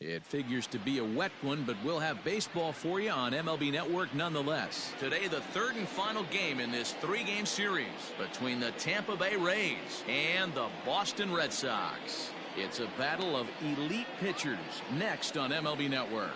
It figures to be a wet one, but we'll have baseball for you on MLB Network nonetheless. Today, the third and final game in this three-game series between the Tampa Bay Rays and the Boston Red Sox. It's a battle of elite pitchers next on MLB Network.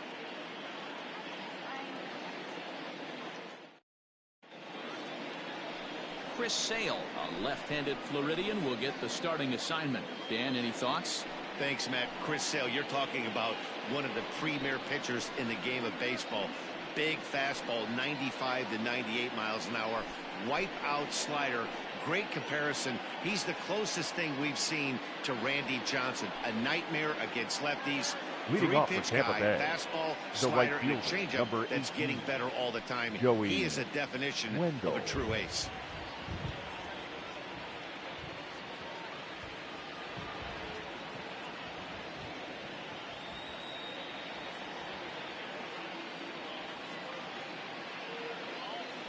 Chris Sale, a left-handed Floridian, will get the starting assignment. Dan, any thoughts? Thanks, Matt. Chris Sale, you're talking about one of the premier pitchers in the game of baseball. Big fastball, 95 to 98 miles an hour. Wipe-out slider. Great comparison. He's the closest thing we've seen to Randy Johnson. A nightmare against lefties. Leading off for Tampa Bay, fastball, the slider, right and a fielder, changeup number that's 18, getting better all the time. He is a definition of a true ace.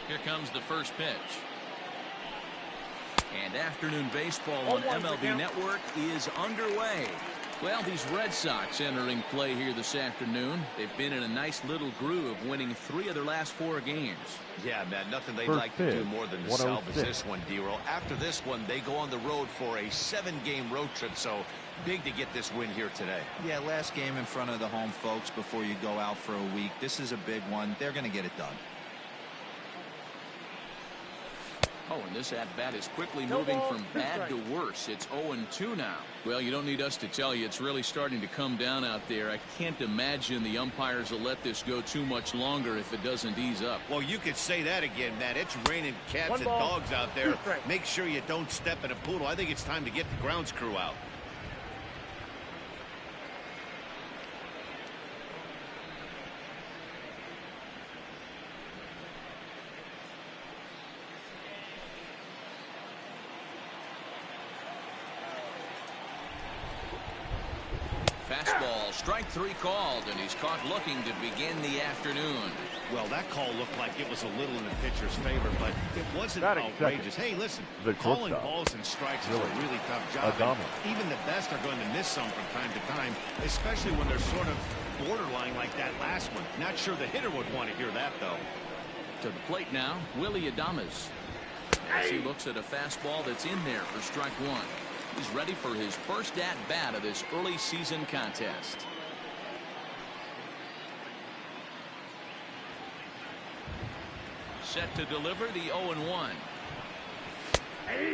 Here comes the first pitch. And afternoon baseball on MLB Network is underway. Well, these Red Sox entering play here this afternoon. They've been in a nice little groove, winning 3 of their last 4 games. Yeah, man, nothing they'd like to do more than to salvage this one, D-Roll. After this one, they go on the road for a 7-game road trip, so big to get this win here today. Yeah, last game in front of the home folks before you go out for a week. This is a big one. They're going to get it done. Oh, and this at-bat is quickly moving from bad to worse. It's 0-2 now. Well, you don't need us to tell you it's really starting to come down out there. I can't imagine the umpires will let this go too much longer if it doesn't ease up. Well, you could say that again, Matt. It's raining cats and dogs out there. Make sure you don't step in a poodle. I think it's time to get the grounds crew out. Fastball, strike 3 called, and he's caught looking to begin the afternoon. Well, that call looked like it was a little in the pitcher's favor, but it wasn't outrageous. Hey, listen, calling balls and strikes is a really tough job. Even the best are going to miss some from time to time, especially when they're sort of borderline like that last one. Not sure the hitter would want to hear that, though. To the plate now, Willie Adames. As he looks at a fastball that's in there for strike 1. He's ready for his first at-bat of this early season contest. Set to deliver the 0-1.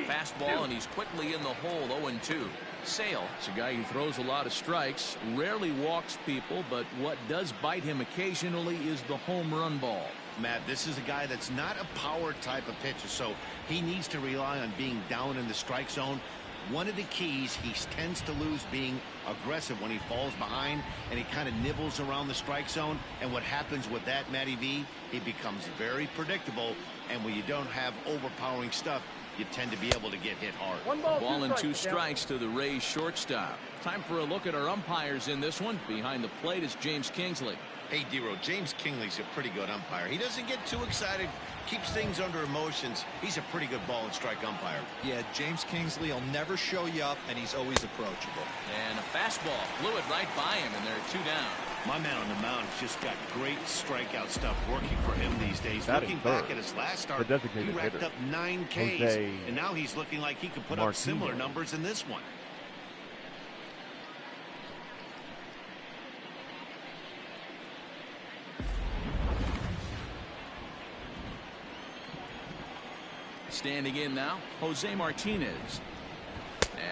Fastball, and he's quickly in the hole. 0-2. Sale is a guy who throws a lot of strikes, rarely walks people, but what does bite him occasionally is the home run ball. Matt, this is a guy that's not a power type of pitcher, so he needs to rely on being down in the strike zone. One of the keys, he tends to lose being aggressive when he falls behind and he kind of nibbles around the strike zone. And what happens with that, Matty V, it becomes very predictable. And when you don't have overpowering stuff, you tend to be able to get hit hard. Ball and 2 strikes to the Rays shortstop. Time for a look at our umpires in this one. Behind the plate is James Kingsley. Hey, D-Roll, James Kingsley's a pretty good umpire. He doesn't get too excited, keeps things under emotions. He's a pretty good ball and strike umpire. Yeah, James Kingsley will never show you up, and he's always approachable. And a fastball flew it right by him, and there are 2 down. My man on the mound has just got great strikeout stuff working for him these days. Looking back at his last start, he racked up 9 Ks, and now he's looking like he could put up similar numbers in this one. Standing in now, Jose Martinez.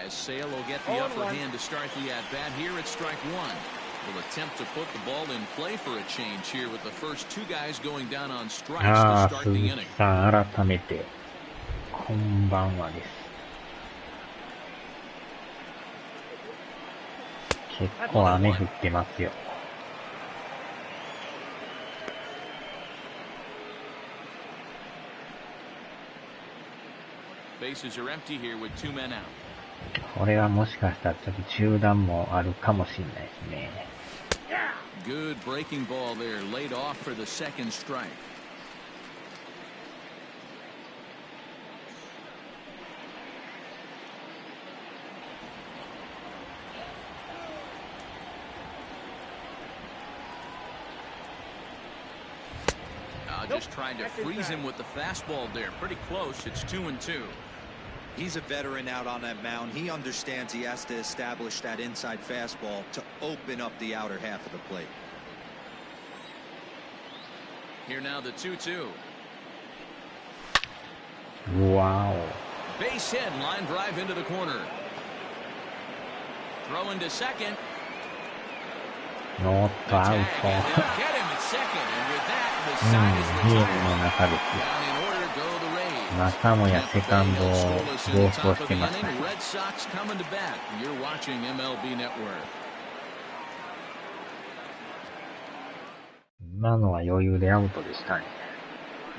As Sale will get the upper hand to start the at-bat here at strike 1. Will attempt to put the ball in play for a change here with the first 2 guys going down on strikes to start the inning. 改めてこんばんはです。結構雨降ってますよ。Bases are empty here with 2 men out. これはもしかしたらちょっと中断もあるかもしれないですね。Good breaking ball there, laid off for the second strike. just tried to freeze him with the fastball there. Pretty close. It's 2-2. He's a veteran out on that mound. He understands he has to establish that inside fastball to open up the outer half of the plate. Here now the 2-2. Wow. Base hit, line drive into the corner. Throw into second. Not out. Get him at second, and with that, the side is retired. Down in order go the Rays. またもやセカンドを暴走してましたね。 Red Sox coming to bat. You're watching MLB Network. 今のは余裕でアウトでしたね。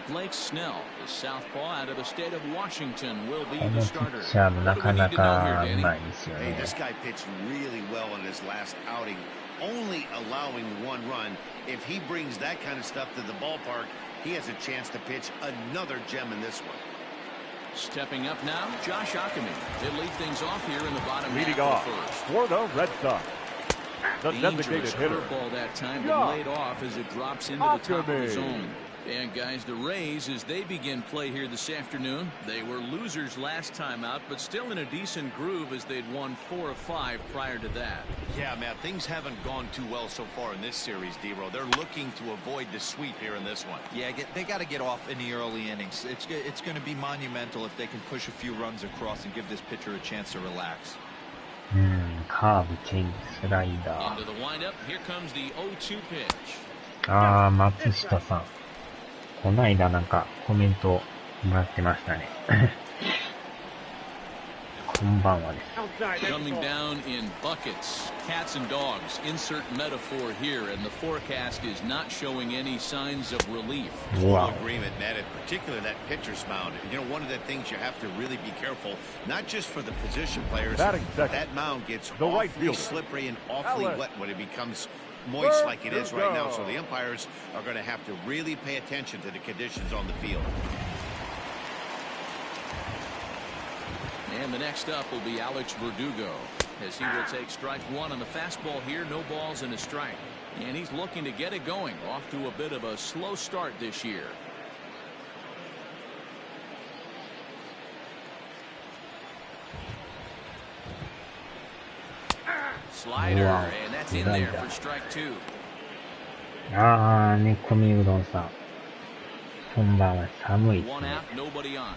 Blake Snell, the southpaw out of the state of Washington, will be この the ピ starter. ッチャーもなかな What do we need to know か here, う Danny? まいですよ Hey, ね。 this guy pitched really well in his last outing, only allowing 1 run. If he brings that kind of stuff to the ballpark, he has a chance to pitch another gem in this one. Stepping up now, Josh Ockamy. He'll lead things off here in the bottom Leading half off of the first. for the Red Sox, the Dangerous designated hitter. curveball that time, but laid off as it drops into the top of the zone. And guys, the Rays, as they begin play here this afternoon, they were losers last time out, but still in a decent groove as they'd won 4 of 5 prior to that. Yeah, Matt, things haven't gone too well so far in this series, D-Row. They're looking to avoid the sweep here in this one. Yeah, they got to get off in the early innings. It's going to be monumental if they can push a few runs across and give this pitcher a chance to relax. カーブ、チェンジ、スライダ Into the windup, here comes the 0-2 pitch. ー。松下さん。この間なんかコメントもらってましたね。こんばんはです。Coming down in buckets, cats and dogs. Insert metaphor here, and the forecast is not showing any signs of relief. Full agreement, Matt, in particular that pitcher's mound. You know, one of the things you have to really be careful, not just for the position players, but that mound gets awfully slippery and awfully wet when it becomes moist like it is right now. So the umpires are going to have to really pay attention to the conditions on the field. And the next up will be Alex Verdugo, as he will take strike 1 on the fastball here. No balls and a strike. And he's looking to get it going, off to a bit of a slow start this year. Slider, and that's in there for strike 2. 寝込みうどんさん。こんばんは。寒いです One ね。 out, nobody on.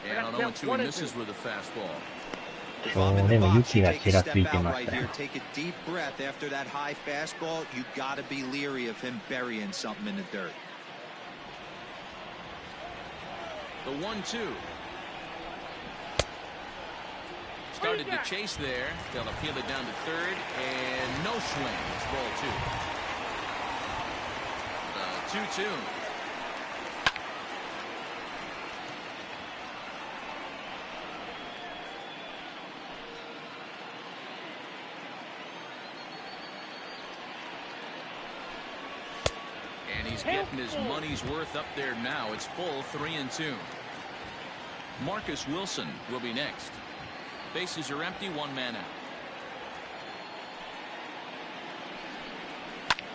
And on 0-2, he misses with a fastball. そうでも雪がちらついてましたよ。 Take a deep breath after that high fastball. You got to be leery of him burying something in the dirt. The 1-2. Started to chase there. They'll appeal it down to third, and no swing. It's ball 2. 2-2. And he's getting his money's worth up there now. It's full 3-2. Marcus Wilson will be next. Bases are empty, 1 man out.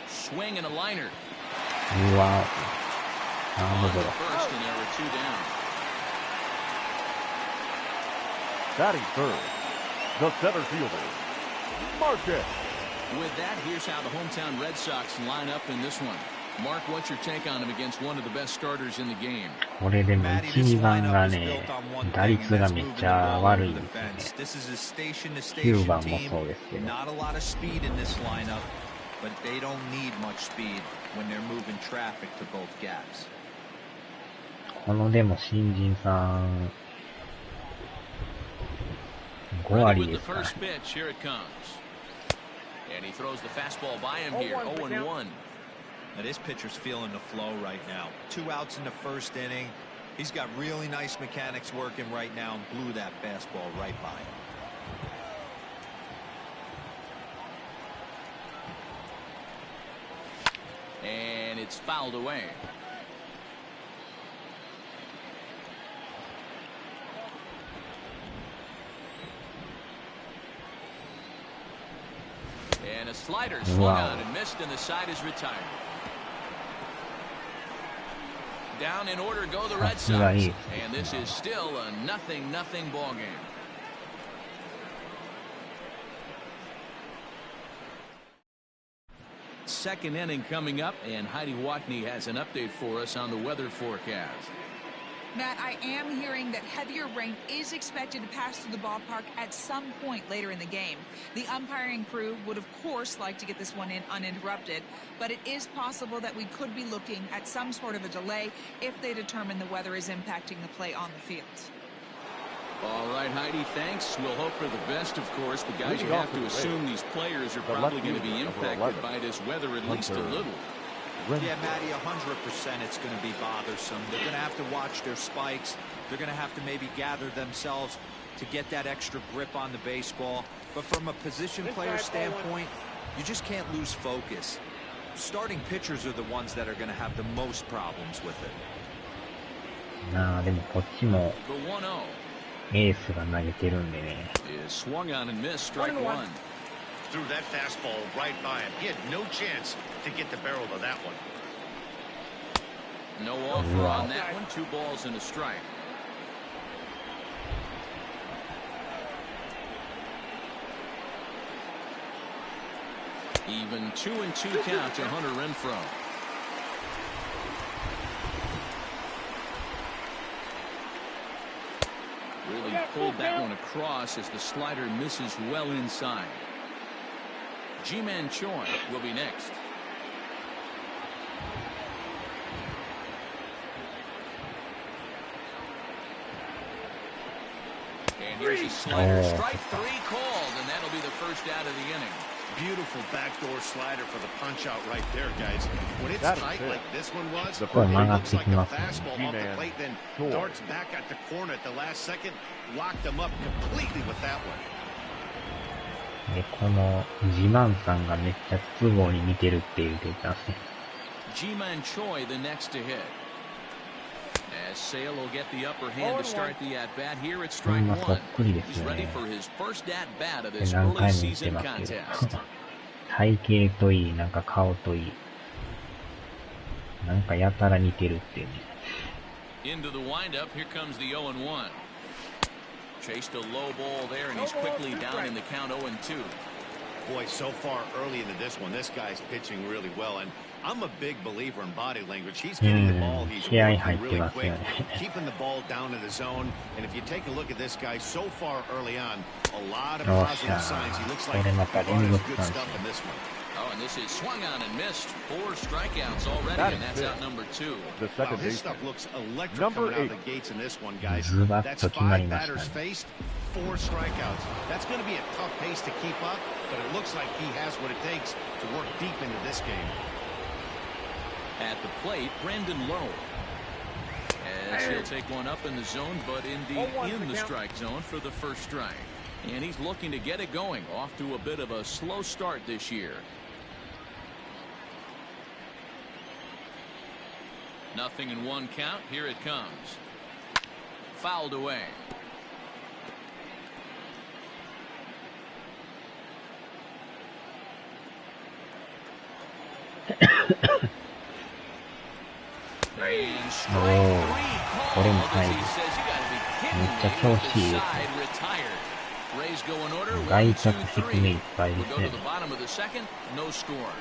Swing and a liner. うわぁ。 On to first, and there were 2 down. Batting third, the center fielder, Marcus. With that, here's how the hometown Red Sox line up in this one. Mark, what's your take on him against one of the best starters in the game? これでも1、2番がね、打率がめっちゃ悪いんですよね。9番もそうですけど。 Not a lot of speed in this lineup, but they don't need much speed when they're moving traffic to both gaps. このでも新人さん5 Ready 割 with で the すから。 first pitch. Here it comes. And he throws the fastball by him here. 0-1. Now this pitcher's feeling the flow right now. 2 outs in the first inning. He's got really nice mechanics working right now and blew that fastball right by him. And it's fouled away. And a The slider swung on and missed, and the side is retired. Down in order go the Red Sox, and this is still a 0-0 ball game. Second inning coming up, and Heidi Watney has an update for us on the weather forecast. Matt, I am hearing that heavier rain is expected to pass through the ballpark at some point later in the game. The umpiring crew would, of course, like to get this one in uninterrupted, but it is possible that we could be looking at some sort of a delay if they determine the weather is impacting the play on the field. All right, Heidi, thanks. We'll hope for the best, of course, but guys, you have to assume these players are probably going to be impacted by this weather at least a little. Yeah, Matty, 100% it's going to be bothersome. They're going to have to watch their spikes. They're going to have to maybe gather themselves to get that extra grip on the baseball. But from a position player standpoint, you just can't lose focus. Starting pitchers are the ones that are going to have the most problems with it. でもこっちも The 1-0エースが投げてるんでね。 is swung on and missed, strike one. Threw that fastball right by him. He had no chance to get the barrel of that one. No offer on that one. 2 balls and a strike. Even 2-2 count to Hunter Renfroe. Really pulled that one across as the slider misses well inside. Ji-Man Choi will be next. And here's a slider, strike 3 called, and that'll be the first out of the inning. Beautiful backdoor slider for the punch out right there, guys. When it's tight like this one was, it looks like a fastball off the plate, then darts back at the corner at the last second, locked him up completely with that one. で、このジマンさんがめっちゃ都合に似てるって言ってたんですね。Ji-Man Choi the next to hit. As Sale will get the upper hand to start the at-bat here at strike 1. He's ready for his first at-bat of this early season contest. 体型といい、なんか顔といい。なんかやたら似てるっていうね。Into the windup, here comes the 0-1. Chased a low ball there, and he's quickly down in the count 0-2. Boy, so far early into this one, this guy's pitching really well, and I'm a big believer in body language. He's getting the ball, he's working really quick, keeping the ball down in the zone, and if you take a look at this guy so far early on, a lot of positive signs. He looks like he's good stuff in this one. Oh, and this is swung on and missed. 4 strikeouts already, and that's out number 2. Wow, his stuff looks electric coming out the gates in this one, guys. That's 5 batters faced, 4 strikeouts. That's going to be a tough pace to keep up, but it looks like he has what it takes to work deep into this game. At the plate, Brandon Lowe. As he'll take one up in the zone, but indeed in the strike zone for the first strike. And he's looking to get it going, off to a bit of a slow start this year. Nothing in 1 count. Here it comes. Fouled away. And strike 3 called as he says, you got to be kidding me. Side retired. Rays go in order. 1-2-3. We'll go to the bottom of the second. No score.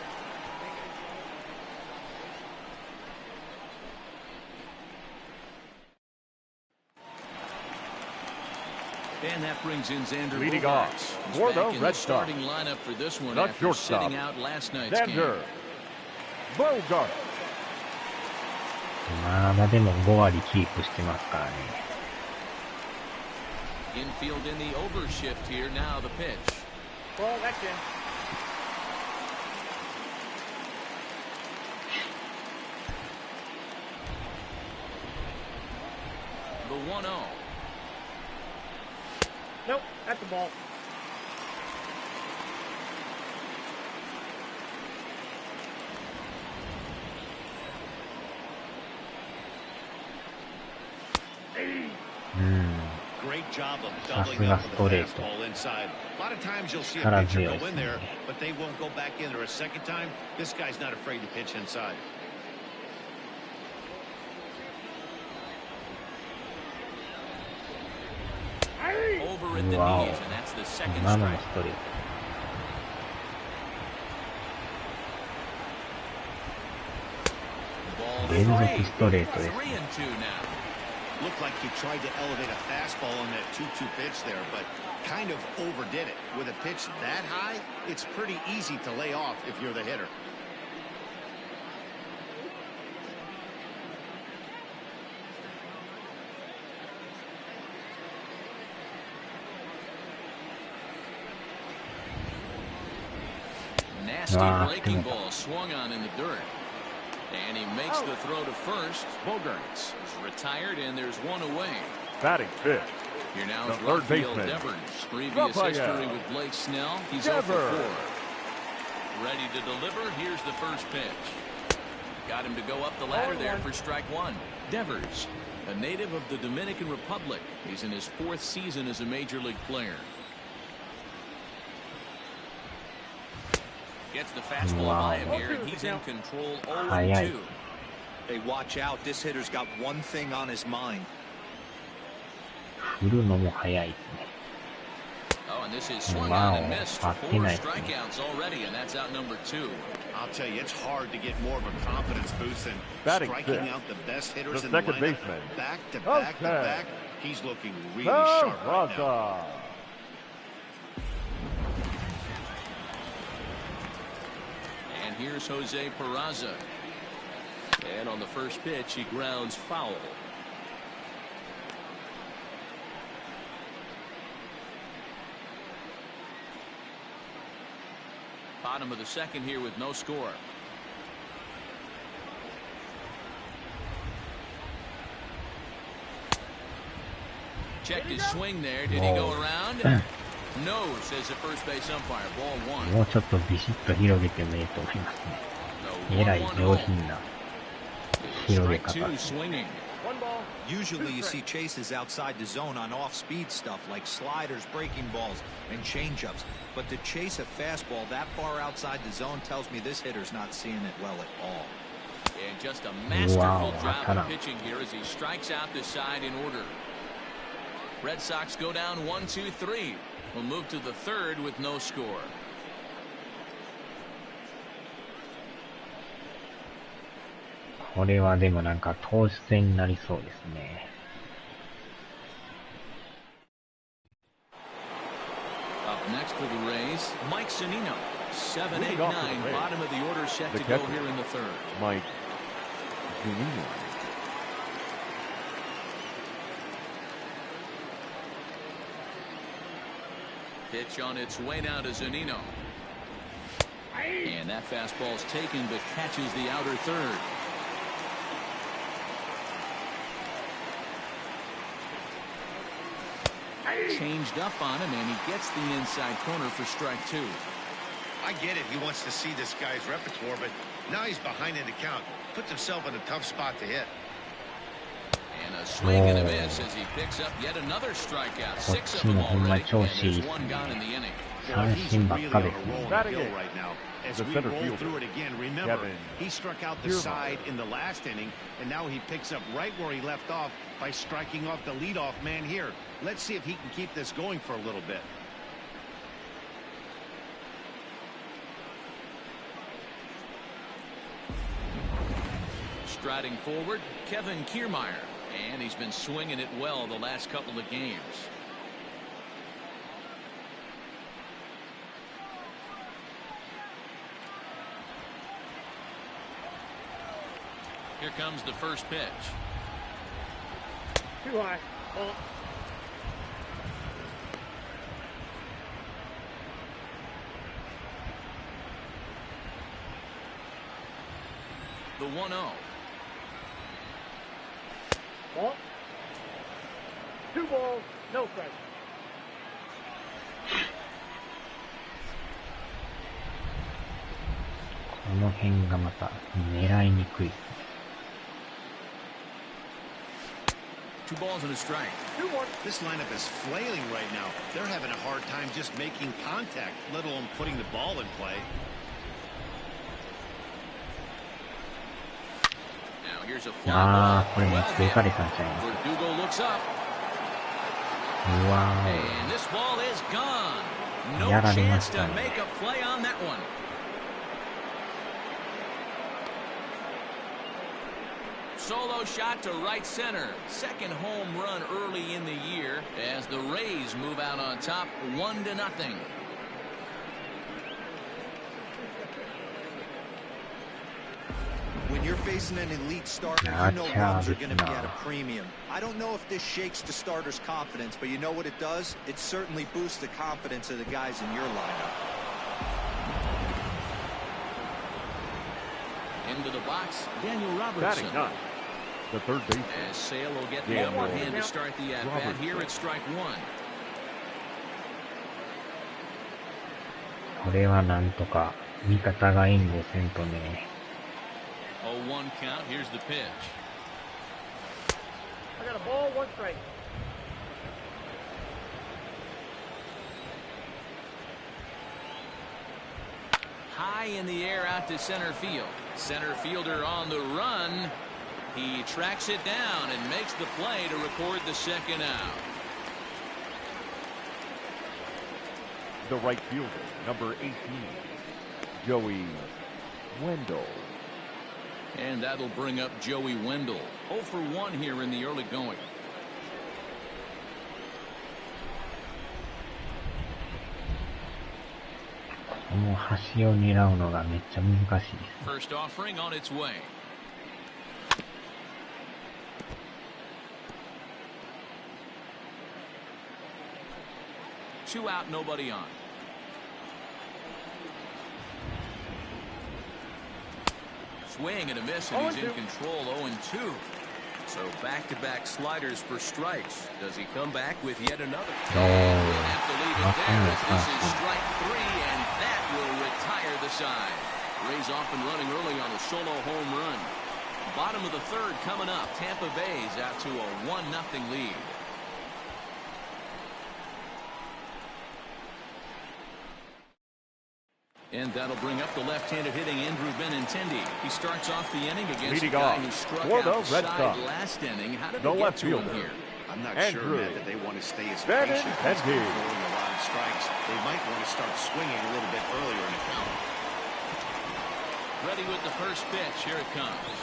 And that brings in Xander leading off for the Red Sox. Starting lineup for this one after sitting out last night's Xander Bogart. まだでも5割キープしてますからね。Infield in the overshift here. Now the pitch. Well, that's in. The 1-0. Nope, that's the ball. Great job of さすがストレート。inside. A lot of times you'll see a pitcher go in there, but they won't go back in there a second time. This guy's not afraid to pitch inside. Over at the knees, and that's the second strike. Ball 3 and 2 now. Looked like he tried to elevate a fastball on that 2-2 pitch there, but kind of overdid it. With a pitch that high, it's pretty easy to lay off if you're the hitter. Nasty breaking ball swung on in the dirt. And he makes the throw to first. Bogarts is retired, and there's one away. Batting fifth. Here now is Rafael Devers. Previous history with Blake Snell. He's 0 for 4. Ready to deliver. Here's the first pitch. Got him to go up the ladder there for strike one. Devers, a native of the Dominican Republic. He's in his 4th season as a major league player. Gets the fastball by him here, and he's in control 0-2. Hey, watch out. This hitter's got one thing on his mind. Oh, and this is swung on and missed. 4 strikeouts already, and that's out number 2. I'll tell you, it's hard to get more of a confidence boost than striking out the best hitters in the second lineup. baseman. Back to back to back. He's looking really sharp right now. And here's Jose Peraza. And on the first pitch, he grounds foul. Bottom of the second here with no score. Checked his swing there. Did he go around? No, says the first base umpire. Ball 1. もうちょっとビシッと広げてもいいと思いますね。えらい上品な広げ方。Usually you see chases outside the zone on off-speed stuff like sliders, breaking balls, and changeups. But to chase a fastball that far outside the zone tells me this hitter's not seeing it well at all. And just a masterful job of pitching here as he strikes out the side in order. Red Sox go down 1-2-3. We'll move to the third with no score. This これはでもなんか投手戦になりそうですね。Up next for the Rays, Mike Zunino. 7, 8, 9, bottom of the order set to go here in the third. Mike Zunino. Pitch on its way now to Zunino. And that fastball's taken but catches the outer third. Changed up on him, and he gets the inside corner for strike 2. I get it. He wants to see this guy's repertoire, but now he's behind in the count. Puts himself in a tough spot to hit. And a swing and a miss as he picks up yet another strikeout. 6 of them already, and there's 1 gone in the inning. He's really on a roll hill right now. As we roll through it again, remember, he struck out the side in the last inning, and now he picks up right where he left off by striking off the leadoff man here. Let's see if he can keep this going for a little bit. Striding forward, Kevin Kiermaier, and he's been swinging it well the last couple of games. Here comes the first pitch. Too high. Ball. The 1-0. Ball. 2 balls, no strike. この辺がまた狙いにくい。2 balls and a strike. 2-1. This lineup is flailing right now. They're having a hard time just making contact, let alone putting the ball in play. Now here's a fly ball. Verdugo looks up. And this ball is gone. No chance to make a play on that one. Solo shot to right center. Second home run early in the year as the Rays move out on top 1-0. When you're facing an elite starter, you know runs are going to be at a premium. I don't know if this shakes the starter's confidence, but you know what it does? It certainly boosts the confidence of the guys in your lineup. Into the box, Daniel Robertson. Batting 9, the third baseman. As Sale will get the upper hand to start the at-bat here at strike 1. これはなんとか味方が援護せんとね。0-1 count. Here's the pitch. I got a ball, 1 strike. High in the air out to center field. Center fielder on the run. He tracks it down and makes the play to record the second out. The right fielder, number 18, Joey Wendell. And that'll bring up Joey Wendell. 0 for 1 here in the early going. First offering on its way. Two out, nobody on. Swing and a miss, and he's in control. 0-2. So back-to-back sliders for strikes. Does he come back with yet another? We'll have to leave it there. This is strike 3, and that will retire the side. Rays off and running early on a solo home run. Bottom of the third coming up. Tampa Bay's out to a 1-0 lead. And that'll bring up the left-handed hitting Andrew Benintendi. He starts off the inning against a guy who struck out the side last inning. How did they get to him here? I'm not sure, Matt, that they want to stay as patient as they're throwing a lot of strikes. They might want to start swinging a little bit earlier in the count. Ready with the first pitch. Here it comes.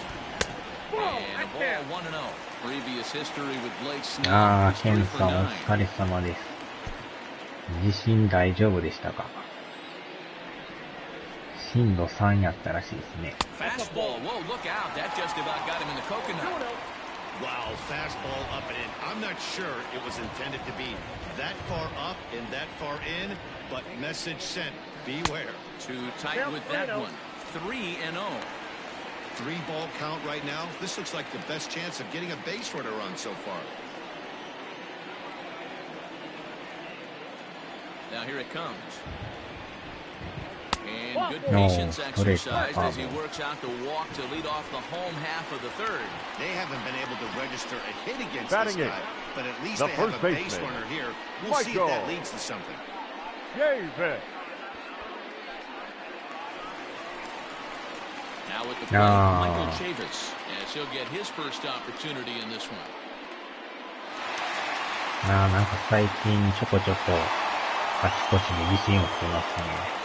And a ball 1-0. Previous history with Blake Snell. ケンさんお疲れ様です。地震大丈夫でしたか？震度3やったらしいですね。 Fastball. Whoa, look out. That just about got him in the coconut. Wow, fastball up and in. I'm not sure it was intended to be that far up and that far in, but message sent. Beware. Too tight with that one. 3-0. 3-ball count right now. This looks like the best chance of getting a base runner on so far. Now here it comes. And good patience exercise as he works out the walk to lead off the home half of the third. They haven't been able to register a hit against this guy, but at least they have a base runner here. We'll see if that leads to something. Now with the play, Michael Chavis, as he'll get his first opportunity in this one. なんか最近ちょこちょこあちこちに自信をつけますね。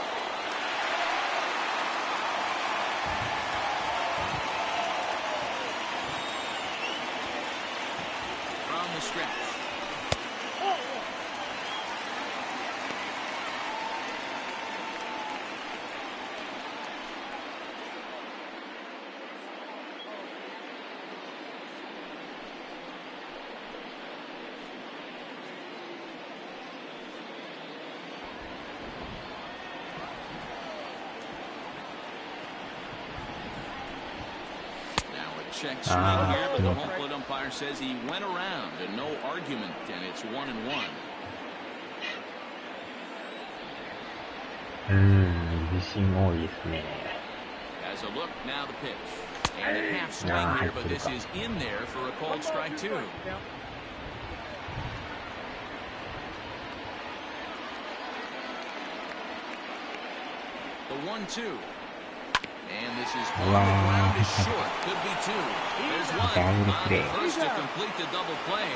Check swing here, but the home plate umpire says he went around and no argument, and it's 1-1. 自信多いですね。 As a look, now the pitch. And a half swing here, but this is in there for a called strike 2. The 1-2. And this is on the ground is short. Could be two. There's one. On the first to complete the double play.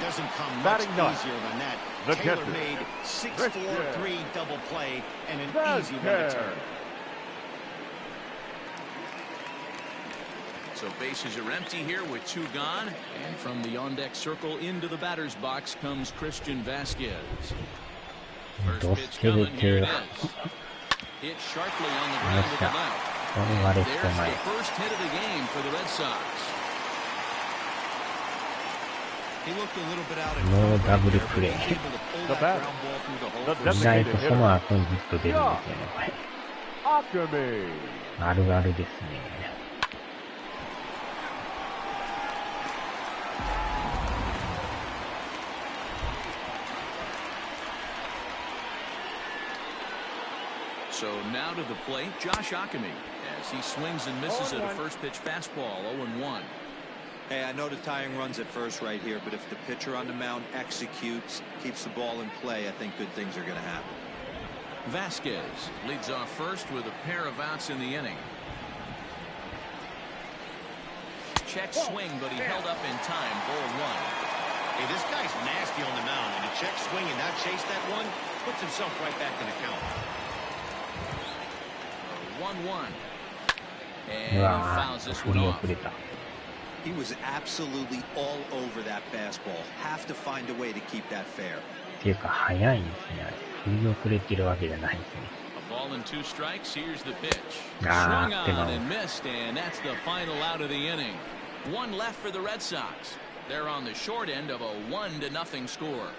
Doesn't come much easier than that. Taylor made 6-4-3 double play and an easy one to turn. So bases are empty here with two gone. And from the on-deck circle into the batter's box comes Christian Vasquez. First pitch coming, here it is. Hit sharply on the ground with the left. And there's the first hit of the game for the Red Sox. He looked a little bit out of ノーダブルプレー。意外とその後にヒット出るんですよね、これ。あるあるですね。So now to the plate, Josh Akemi, as he swings and misses at a first pitch fastball, 0-1. Hey, I know the tying runs at first right here, but if the pitcher on the mound executes, keeps the ball in play, I think good things are going to happen. Vasquez leads off first with a pair of outs in the inning. Check swing, but he held up in time, ball one. Hey, this guy's nasty on the mound, and a check swing and not chase that one puts himself right back in the count. 1-1. And he fouls this one off. He was absolutely all over that fastball. Have to find a way to keep that fair. っていうか早いんですね。振り遅れてるわけじゃないですね。A ball and two strikes. Here's the pitch. Swung on and missed, and that's the final out of the inning. One left for the Red Sox. They're on the short end of a 1-0 score.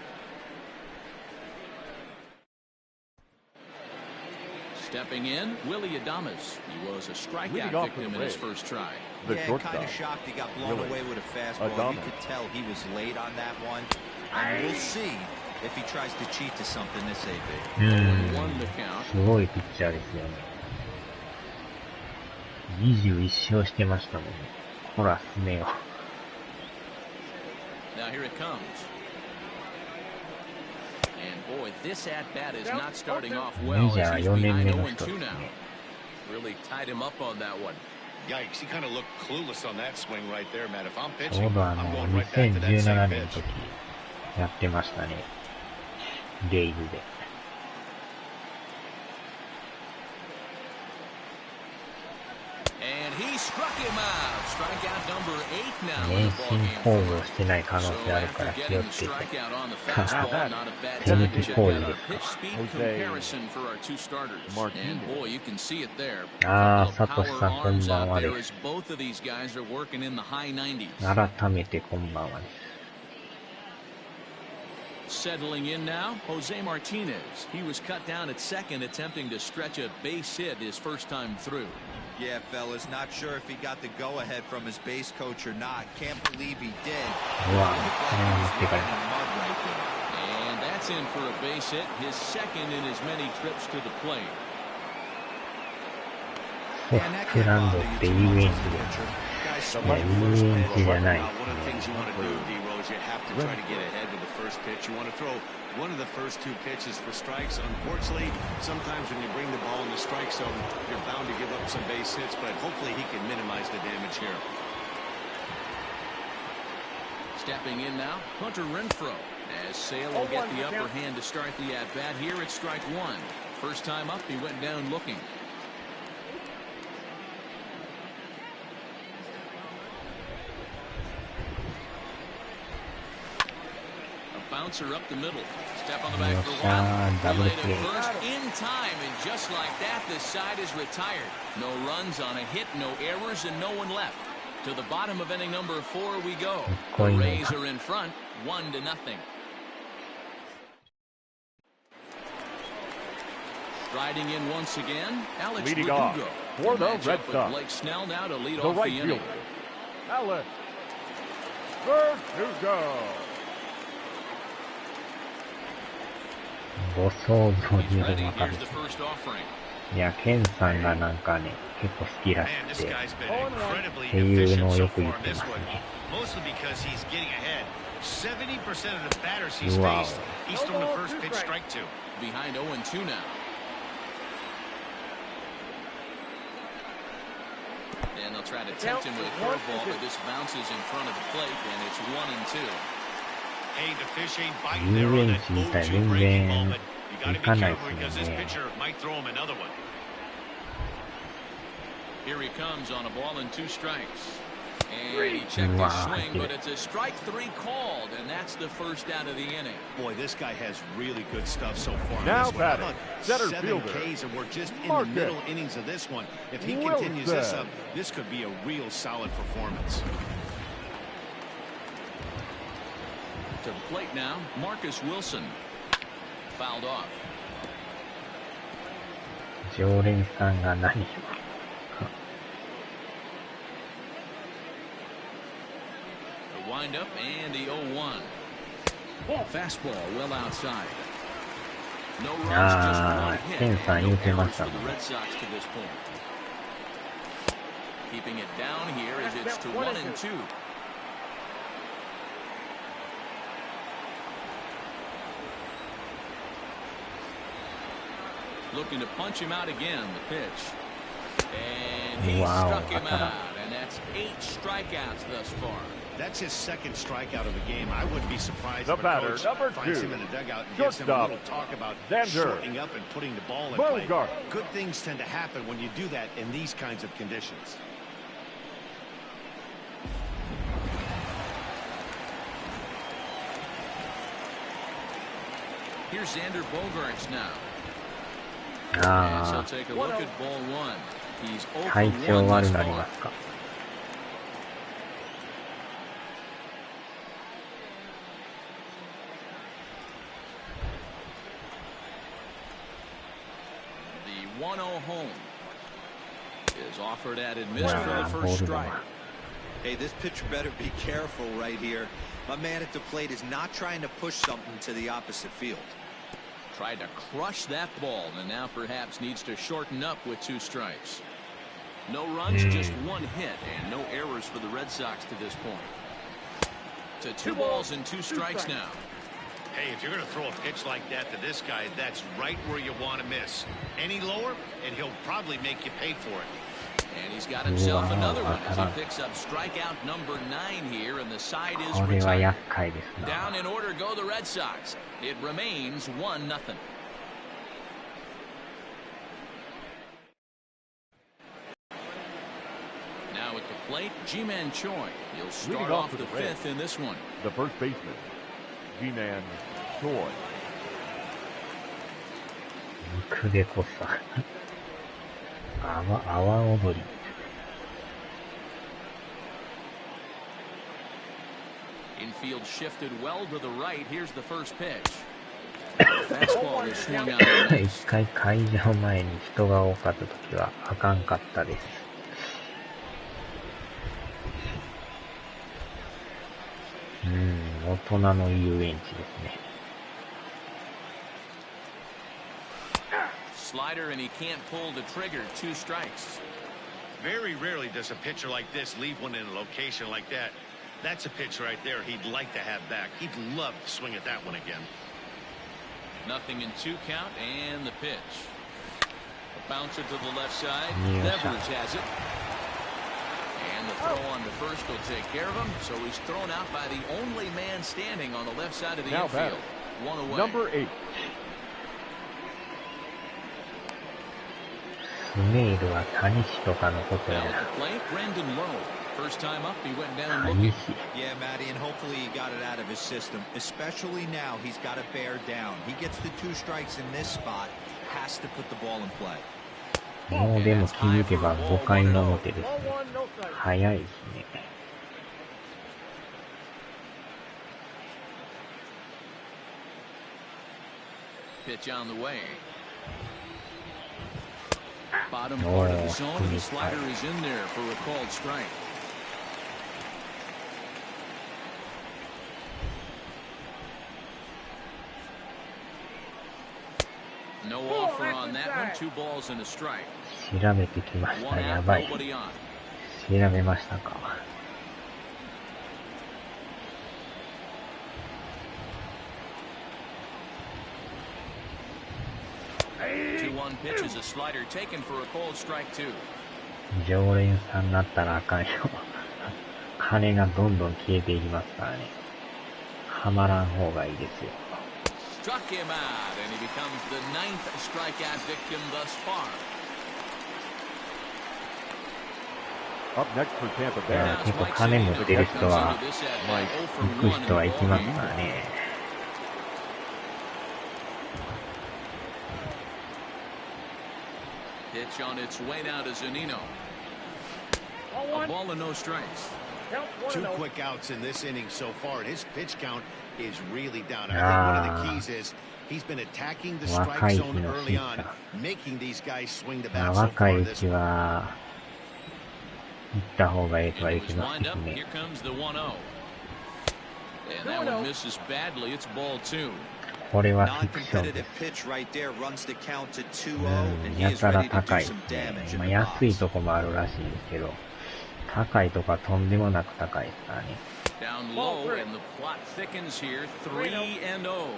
Stepping in, Willie Adames. He was a strikeout victim in his first try. Yeah, kind of shocked he got blown away with a fastball. You could tell he was late on that one. And we'll see if he tries to cheat to something this AB. すごいピッチャーですよね。21勝してましたもんね。ほら、すねよ。Now here it comes. And boy, this at-bat is not starting off well as he's behind 0-2 now. Really tied him up on that one. Yikes, he kind of looked clueless on that swing right there, man. If I'm ちょ pitching, うど I'm going right back to that 2017 same 年の pitch. 時やってましたね。レイズで。And he struck him out. Strikeout number 8 now. 年薪行為をしてない可能性あるから気をつけて。手抜き行為ですか。ああ、サトシさんこんばんはです。改めてこんばんはです。Settling in now, Jose Martinez. He was cut down at second, attempting to stretch a base hit his first time through. Yeah, fellas, not sure if he got the go-ahead from his base coach or not. Can't believe he did. And that's in for a base hit, his second in as many trips to the plate. ソフトランドって遊園地で。いや、遊園地じゃないですね。You have to try to get ahead with the first pitch. You want to throw one of the first two pitches for strikes. Unfortunately, sometimes when you bring the ball in the strike zone, you're bound to give up some base hits, but hopefully he can minimize the damage here. Stepping in now, Hunter Renfroe, as Sale will get the upper hand to start the at-bat here at strike one. First time up, he went down looking. Bouncer up the middle. Step on the back for one. Relay to first in time, and just like that, the side is retired. No runs on a hit, no errors, and no one left. To the bottom of inning number 4 we go. The Rays are in front, 1-0. Riding in once again, Alex Verdugo. For the Red Sox. Blake Snell now to lead off the inning. Alex Verdugo. ご想像によるわかる。いや、ケンさんがなんかね、結構好きらしくて、っていうのをよく言ってますね。うわぁ。behind 0-2 now. And they'll try to tempt him with a curveball, but this bounces in front of the plate, and it's 1-2. Hey, the fish ain't biting there on that 0-2 breaking moment. You got to be careful because this pitcher might throw him another one. Here he comes on a ball and 2 strikes. And he checked his swing, but it's a strike 3 called, and that's the first out of the inning. Boy, this guy has really good stuff so far. Now batting, center 7 fielder. Ks, and we're just in the middle innings of this one. If he continues this up, this could be a real solid performance. To the plate now, Marcus Wilson. Fouled off. 常連さんが何を Wind up and the 0-1. Fastball well outside. No runs, just 1 hit. And no errors for the Red Sox to this point. Keeping it down here as it's to 1-2. Looking to punch him out again, the pitch. And he struck him out. And that's 8 strikeouts thus far. That's his 2nd strikeout of the game. I wouldn't be surprised if a batter, coach number finds 2. him in the dugout and gives him a little talk about shortening up and putting the ball in play. Good things tend to happen when you do that in these kinds of conditions. Here's Xander Bogaerts now. Ah, so take a look at ball 1. He's 0 for 体調 1 悪 thus くなり far. ますか The 1-0 home is offered at and missed for the first strike. Hey, this pitcher better be careful right here. My man at the plate is not trying to push something to the opposite field. Tried to crush that ball and now perhaps needs to shorten up with 2 strikes. No runs, just 1 hit, and no errors for the Red Sox to this point. To 2 balls and 2 strikes now. Hey, if you're going to throw a pitch like that to this guy, that's right where you want to miss. Any lower, and he'll probably make you pay for it. And he's got himself another one as he picks up strikeout number 9 here, and the side is retired. Down in order go the Red Sox. It remains 1-0. Now at the plate, Ji-Man Choi. He'll start off the 5th in this one. The first baseman, Ji-Man Choi. 肉でこさ。阿波踊り。Infield shifted well to the right. Here's the first pitch. Fastball is swung out. 一回会場前に人が多かった時はあかんかったです。大人の遊園地ですね。Slider and he can't pull the trigger. 2 strikes. Very rarely does a pitcher like this leave one in a location like that. That's a pitch right there he'd like to have back. He'd love to swing at that one again. 0-2 count and the pitch. A bouncer to the left side. Devers has it. And the throw on to first will take care of him. So he's thrown out by the only man standing on the left side of the infield. 1 away. Number 8. スネイルは谷氏とかのことやな。First time up, he went down looking. Yeah, Matty, and hopefully he got it out of his system. Especially now, he's got to bear down. He gets the 2 strikes in this spot, has to put the ball in play. もうでも気づけば5回の表ですね。早いですね。Pitch on the way. Bottom part of the zone, and the slider is in there for a called strike. No offer on that one. 2 balls and a strike. 調べてきました。やばい。調べましたか。2-1 pitch is a slider taken for a cold strike two. 常連さんになったらあかんよ。金がどんどん消えていきますからね。はまらん方がいいですよ。Struck him out, and he becomes the 9th strikeout victim thus far. Up next for Tampa Bay. 結構金持ってる人は、行く人は行きますからね。Pitch on its way now to Zunino. A ball and no strikes. 2 quick outs in this inning so far, and his pitch count is really down. I think one of the keys is he's been attacking the strike zone early on, making these guys swing the bat so far this one. 行った方がいいとは言ってますね。Here comes the 1-0. And that one misses badly. It's ball 2. これはフィクションです。やたら高いですね。安いとこもあるらしいんですけど、高いとこはとんでもなく高いですからね。Down low, and the plot thickens here. 3-0.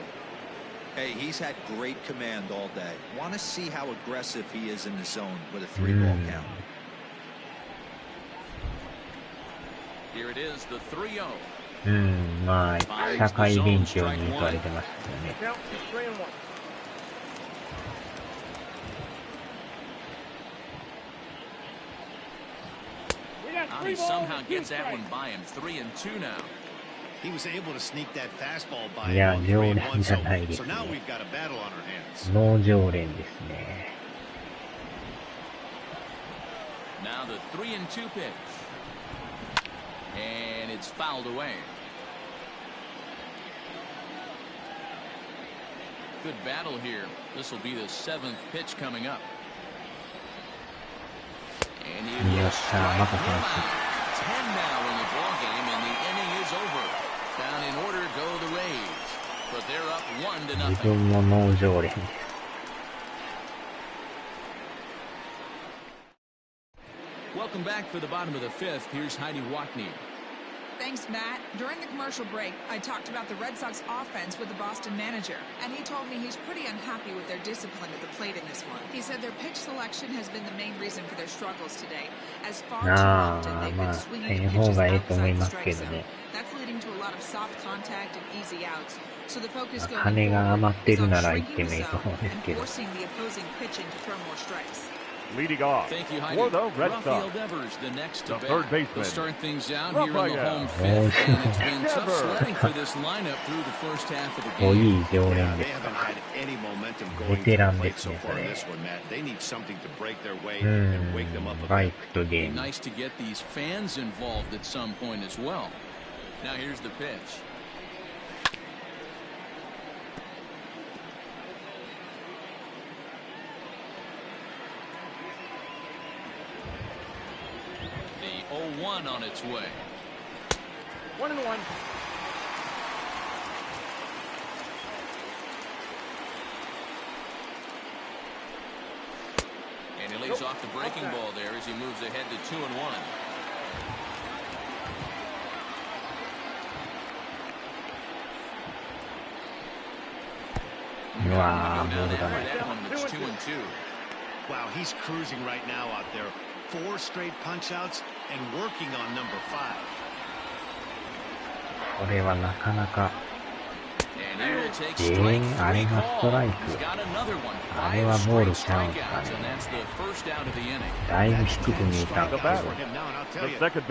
Hey, he's had great command all day. Want to see how aggressive he is in the zone with a 3-ball count. Here it is, the 3-0. まあ、社会勉強に言われてましたよね。He somehow gets that one by him. 3-2 now. He was able to sneak that fastball by いや、him. 常連じゃないです So ね。 now we've got a battle on our hands. ノー常連ですね。Now the 3-2 pitch. And it's fouled away. Good battle here. This will be the 7th pitch coming up. And he will strike out. 10 now in the ball game, and the inning is over. Down in order go the Rays, but they're up 1-0. 自分もノー常連です。Welcome back for the bottom of the 5th. Here's Heidi Watney. Thanks, Matt. During the commercial break, I talked about the Red Sox offense with the Boston manager, and he told me he's pretty unhappy with their discipline at the plate in this one. He said their pitch selection has been the main reason for their struggles today, as far too often they've been swinging pitches outside the strike zone. That's leading to a lot of soft contact and easy outs. So the focus going forward is on shrinking the zone and forcing the opposing pitching to throw more strikes. Leading off for the Red Sox, the next the third baseman. We'll start things out here in the home 5th, and it's been tough sledding for this lineup through the first half of the game. いい常連ですか。ベテランですね、それ。バイクとゲーム。Nice to get these fans involved at some point as well. Now here's the pitch. The 0-1 on its way. 1-1. And he leaves off the breaking ball there as he moves ahead to 2-1. Wow, it's 2-2. Wow, he's cruising right now out there. 4 straight punch outs and working on number 5. これはなかなか。あれがストライク。あれはボールちゃうんですかね。だいぶ低く見えたんですけど。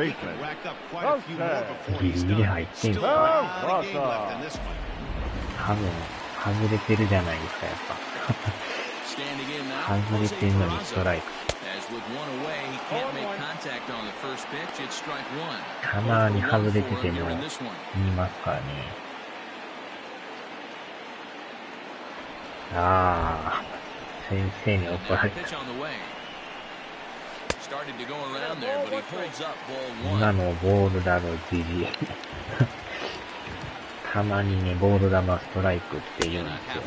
ギリギリ入ってんすか。多分外れてるじゃないですか、やっぱ。外れてんのにストライク。たまに外れてても見ますからね。ああ、先生に怒られた。今のボールだろ、じじい。たまにね、ボール球ストライクって言うんですよ。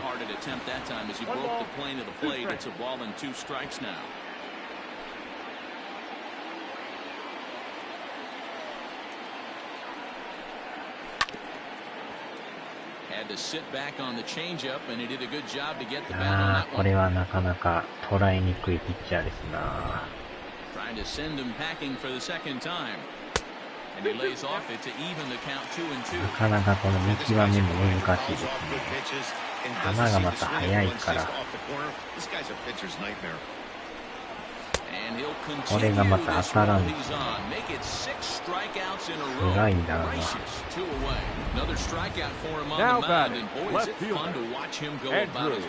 Had これはなかなか捉えにくいピッチャーですな。なかなかこの見極めも難しいですね。球がまた速いから。これがまた当たらんですね。辛いな。Now batting, left fielder, Andrew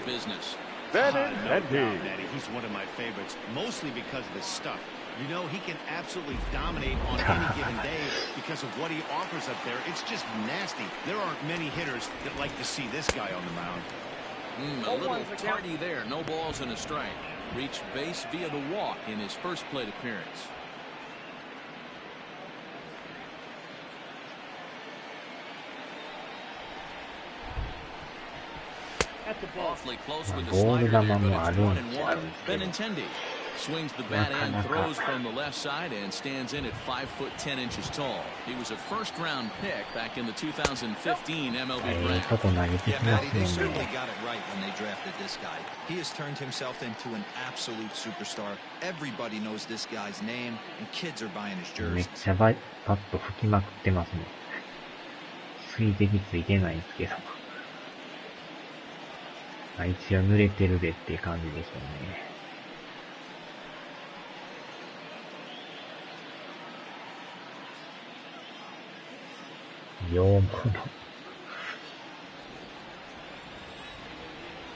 Benintendi. He's one of my favorites, mostly because of his stuff. You know, he can absolutely dominate on any given day because of what he offers up there. It's just nasty. There aren't many hitters that like to see this guy on the mound. A little tardy there. No balls and a strike. Reached base via the walk in his first plate appearance. Awfully close with the slider there, but 1-1. Benintendi swings the bat and throws from the left side and stands in at 5'10" tall. He was a first-round pick back in the 2015 MLB draft. They certainly got it right when they drafted this guy. He has turned himself into an absolute superstar. Everybody knows this guy's name, and kids are buying his jerseys. めっちゃパッと吹きまくってますね。水滴ついてないんですけど。一応濡れてるでっていう感じでしょうね。洋物。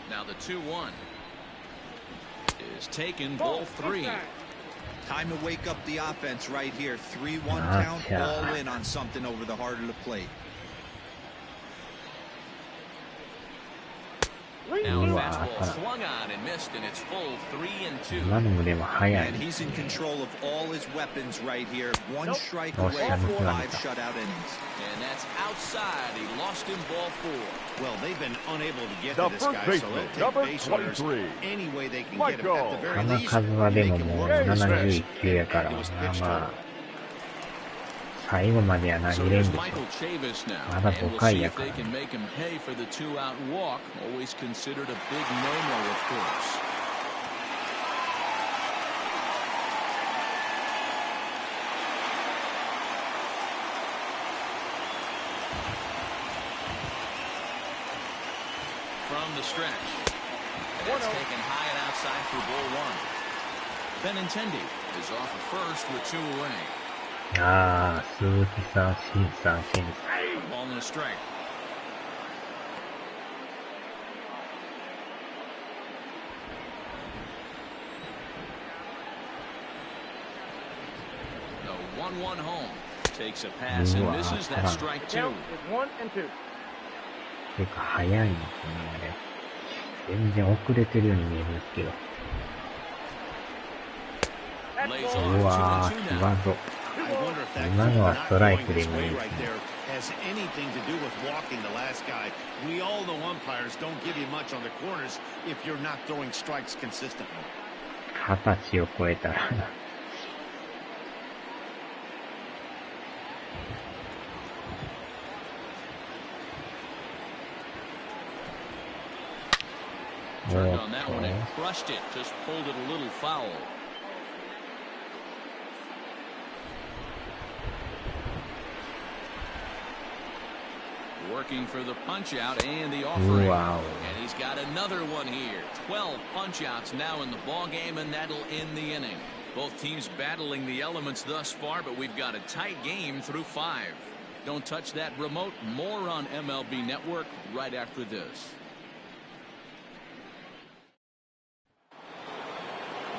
Now the 2-1 is taken, ball 3. Time to wake up the offense right here. 3-1 count, all in on something over the heart of the plate. Now a fastball swung on and missed, and it's full 3-2. And he's in control of all his weapons right here. One strike away from 5 shutout innings. And that's outside. He lost him, ball 4. Well, they've been unable to get to this guy, so they'll take base runners any way they can get him. At the very least, make him look at his strike. 最後までは投げれんでしょ。まだ5回やから。From the stretch. And it's taken high and outside for ball 1. Benintendi is off at first with 2 away. 鈴木さん、新さん、新さん。Ball and a strike. The 1-1 home takes a pass and misses. That strike 2. てか早いんですね、あれ。全然遅れてるように見えるんですけど。うわぁ、際ど。今のはストライクでもいいですね。has anything to do with walking the last guy. We all know umpires don't give you much on the corners if you're not throwing strikes consistently. 20歳を超えたらTurned on that one and crushed it. Just pulled it a little foul. Working for the punch out and the offering. Wow. And he's got another one here. 12 punch outs now in the ball game, and that'll end the inning. Both teams battling the elements thus far, but we've got a tight game through 5. Don't touch that remote. More on MLB Network right after this.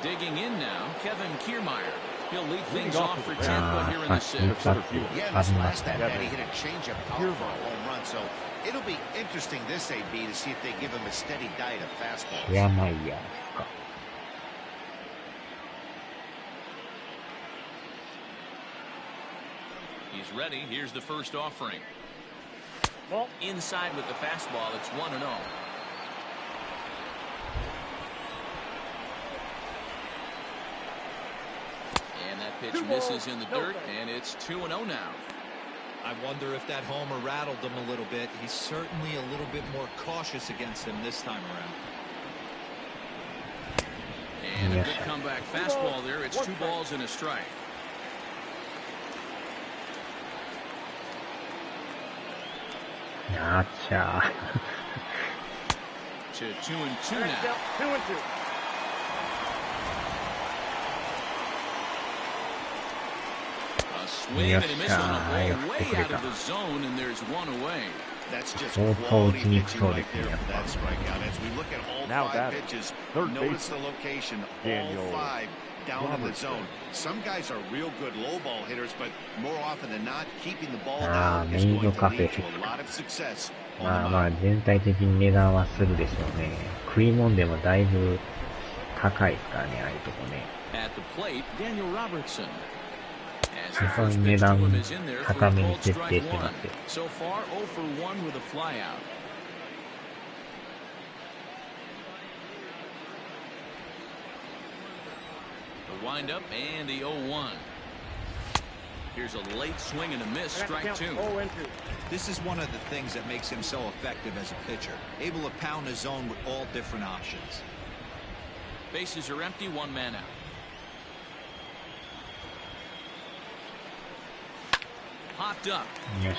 Digging in now, Kevin Kiermaier. He'll lead things off for Tampa here in the 6th. Yeah, this last at bat, he hit a changeup out for a home run, so it'll be interesting this AB to see if they give him a steady diet of fastballs. He's ready. Here's the first offering. Inside with the fastball. It's 1-0. And that pitch misses in the dirt, and it's 2-0 now. I wonder if that homer rattled him a little bit. He's certainly a little bit more cautious against him this time around. And a good comeback fastball there. It's 2 balls and a strike. Gotcha. To 2-2 now. 2-2. A swing and a miss on a ball way out of the zone, and there's 1 away. That's just quality pitching right there for that strikeout. As we look at all Now 5 pitches, notice the location, all 5 down in the zone. Some guys are real good low ball hitters, but more often than not, keeping the ball down is going to lead to a lot of success. まあまあ全体的に値段はするでしょうね。食い物でもだいぶ高いですからね、ああいうとこね。非常に値段高めに設定してますよ。So far 0 for 1 with a flyout. The windup and the 0-1. Here's a late swing and a miss, strike 2. This is one of the things that makes him so effective as a pitcher, able to pound his zone with all different options. Bases are empty, 1 man out. Popped up. And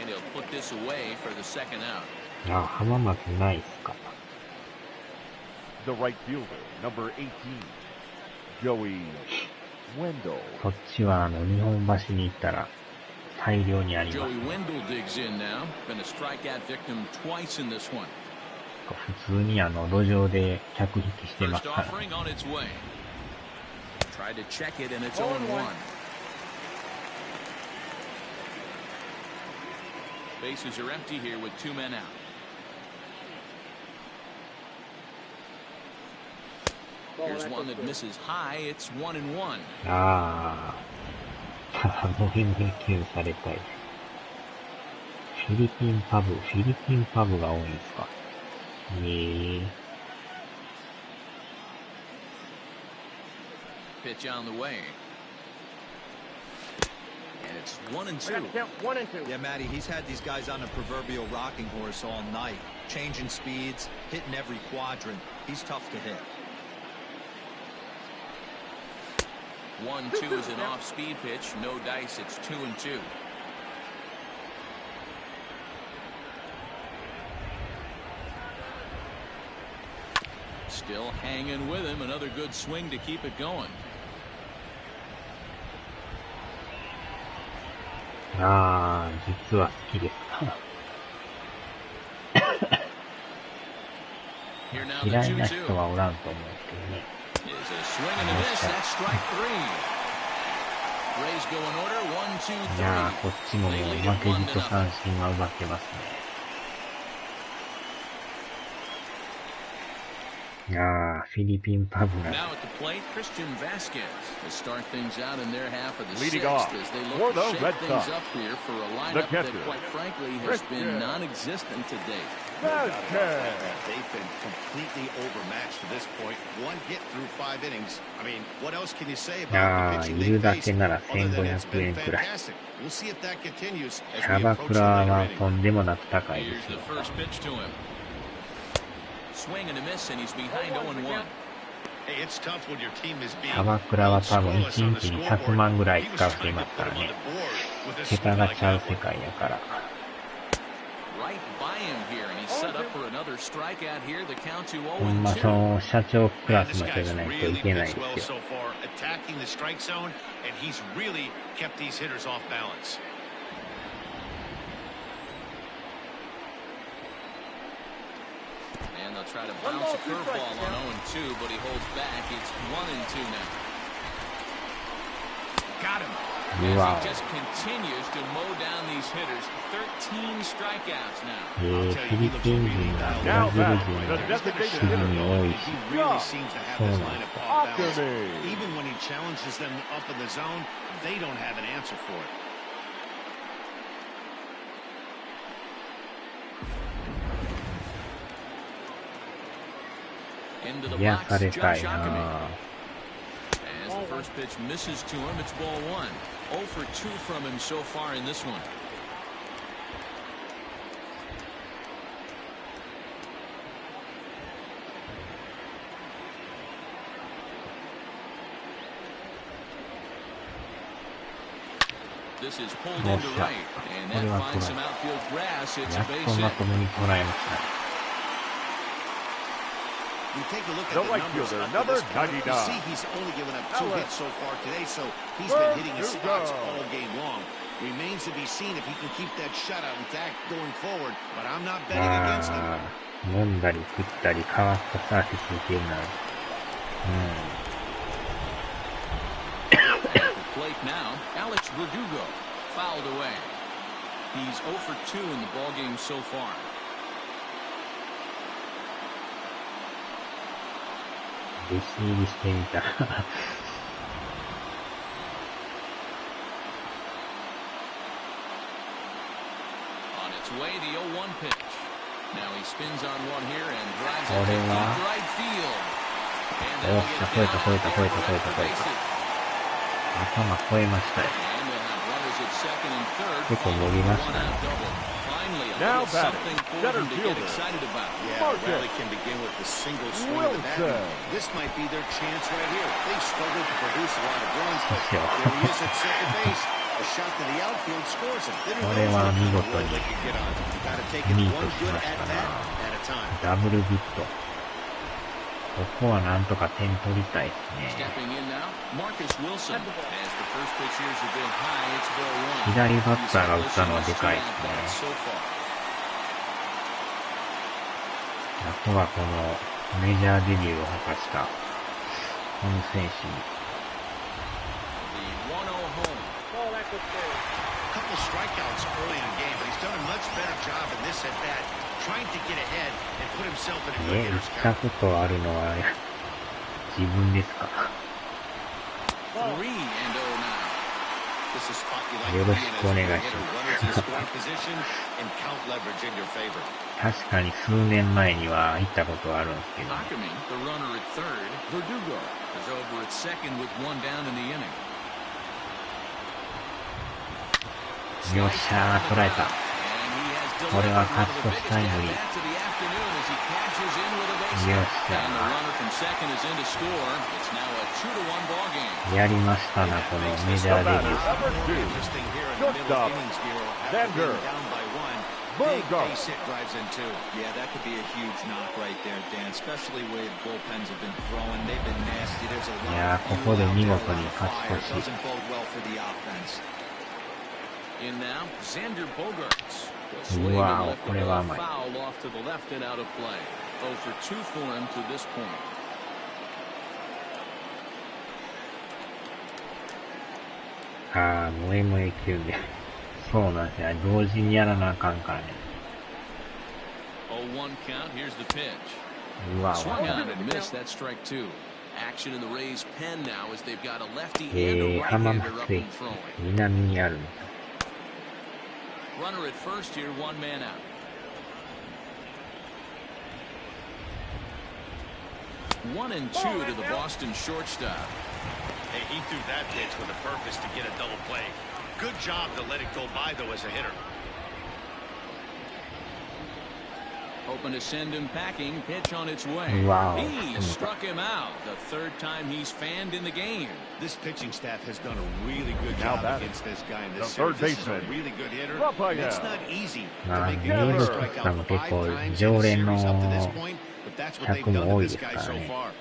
he'll put this away for the second out. あ、浜松ないっすか。The right fielder, number 18, Joey Wendell. こっちは日本橋に行ったら大量にあります。Joey Wendell digs in now. Been a strikeout victim twice in this one. 普通に路上で客引きしてますから。First offering on its way. Tried to check it and it's 0-1. Bases are empty here with 2 men out. Here's one that misses high. It's 1-1. ああ、ただもう返球されたい。フィリピンパブが多いんですか。Pitch on the way. And it's 1-2. 1-2. Yeah, Matty, he's had these guys on a proverbial rocking horse all night, changing speeds, hitting every quadrant. He's tough to hit. 1-2 is an off-speed pitch. No dice. It's 2-2. Still hanging with him. Another good swing to keep it going. ああ、実は好きですか。嫌いな人はおらんと思うんですけどね。いやー、こっちももう負けじと三振は奪ってますね。いやー、フィリピンパブが。Leading off for the Red Sox, the catcher, They've been completely overmatched to this point. 1 hit through 5 innings. I mean, what else can you say about the pitching they face other than it's been fantastic? We'll see if that continues as we approach the later inning. とんでもなく高いですよ。Swing and a miss, and he's behind 0-1. Hey, it's tough when your team is being 鎌倉は多分1日に100万ぐらい使っていますからね。桁がちゃう世界やから。Right by him here, and he's set up for another strikeout here. The count to 0-2. ほんまその社長クラスの人じゃないといけないですよ。attacking the strike zone, and he's really kept these hitters off balance. And they'll try to bounce a curveball on 0-2, but he holds back. It's 1-2 now. Got him. Wow. As he just continues to mow down these hitters. 13 strikeouts now. フィリピン人がブラジル人に多いし。He really seems to have this lineup off balance. Even when he challenges them up in the zone, they don't have an answer for it. Into the box, Josh Ockman. As the first pitch misses to him. It's ball one. 0 for 2 from him so far in this one. This is pulled into right, and that finds some outfield grass. It's a base hit. You take a look at the numbers number 99. You see he's only given up 2 hits so far today, so he's been hitting his spots all game long. Remains to be seen if he can keep that shutout intact going forward, but I'm not betting against him. 飲んだり食ったり変わったサーフィスいけるな。Plate now, Alex Verdugo fouled away. He's 0 for 2 in the ball game so far. On its way, the 0-1 pitch. Now he spins on one here and drives it to deep right field. And they'll get down the bases. 頭超えましたよ。結構伸びましたね。Now batting, center fielder. Rally can begin with the single swing of the bat. This might be their chance right here. They've struggled to produce a lot of runs, but there he is at second base. A shot to the outfield scores him. これは見事にミートしましたな。ダブルヒット。ここはなんとか点取りたいですね。左バッターが打ったのはでかいですね。あとはこのメジャーデビューを果たしたこの選手に。Couple strikeouts early in the game, but he's done a much better job in this at bat, trying to get ahead and put himself in a good hitter's count. 打ったことあるのは自分ですか。よろしくお願いします。確かに数年前には行ったことはあるんですけど。よっしゃー、捉えた。これは勝ち越しタイムリー。よっしゃー。やりましたな、このメジャーデビュー。いやー、ここで見事に勝ち越し。うわー、これは甘い。あー、萌え萌え級で。そうなんですよ。同時にやらなあかんからね。うわー、浜松駅、南にあるんだ。Runner at first here, 1 man out. 1-2 to the Boston shortstop. Hey, he threw that pitch with a purpose to get a double play. Good job to let it go by, though, as a hitter. Hoping to send him packing. Pitch on its way. Wow. He struck him out. The 3rd time he's fanned in the game. This pitching staff has done a really good job against this guy in this series. This is a really good hitter. It's not easy to make it strike out 5 times in the series up to this point, but that's what they've done to this guy so far.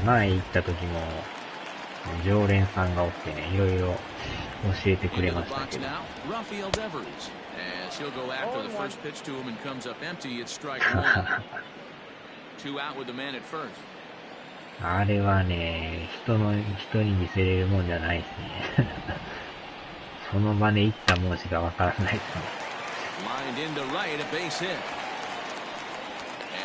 前行った時も常連さんがおってね、いろいろ教えてくれましたけど。As he'll go after the first pitch to him and comes up empty, it's strike 1. 2 out with the man at first. あれはね、人に見せれるもんじゃないですね。その場で行ったもんしかわからないですね。Lined into right, a base hit.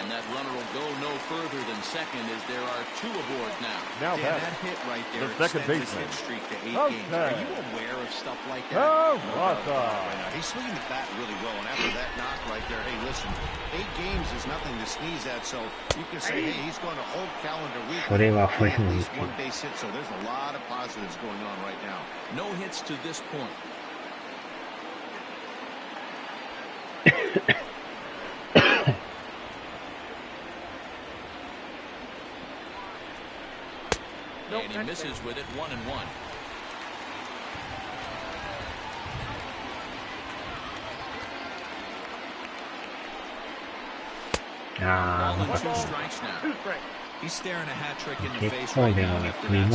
And And that runner will go no further than second as there are 2 aboard now. Now that hit right there, the second baseman. Hit streak to 8 games. Are you aware of stuff like that? He's swinging the bat really well, and after that knock right there, hey, listen, 8 games is nothing to sneeze at, so you can say, hey, he's going to hold calendar week. At least 1 base hit, so there's a lot of positives going on right now. No hits to this point. And he misses with it, 1-1. Two strikes now. He's staring a hat trick in the face right now after that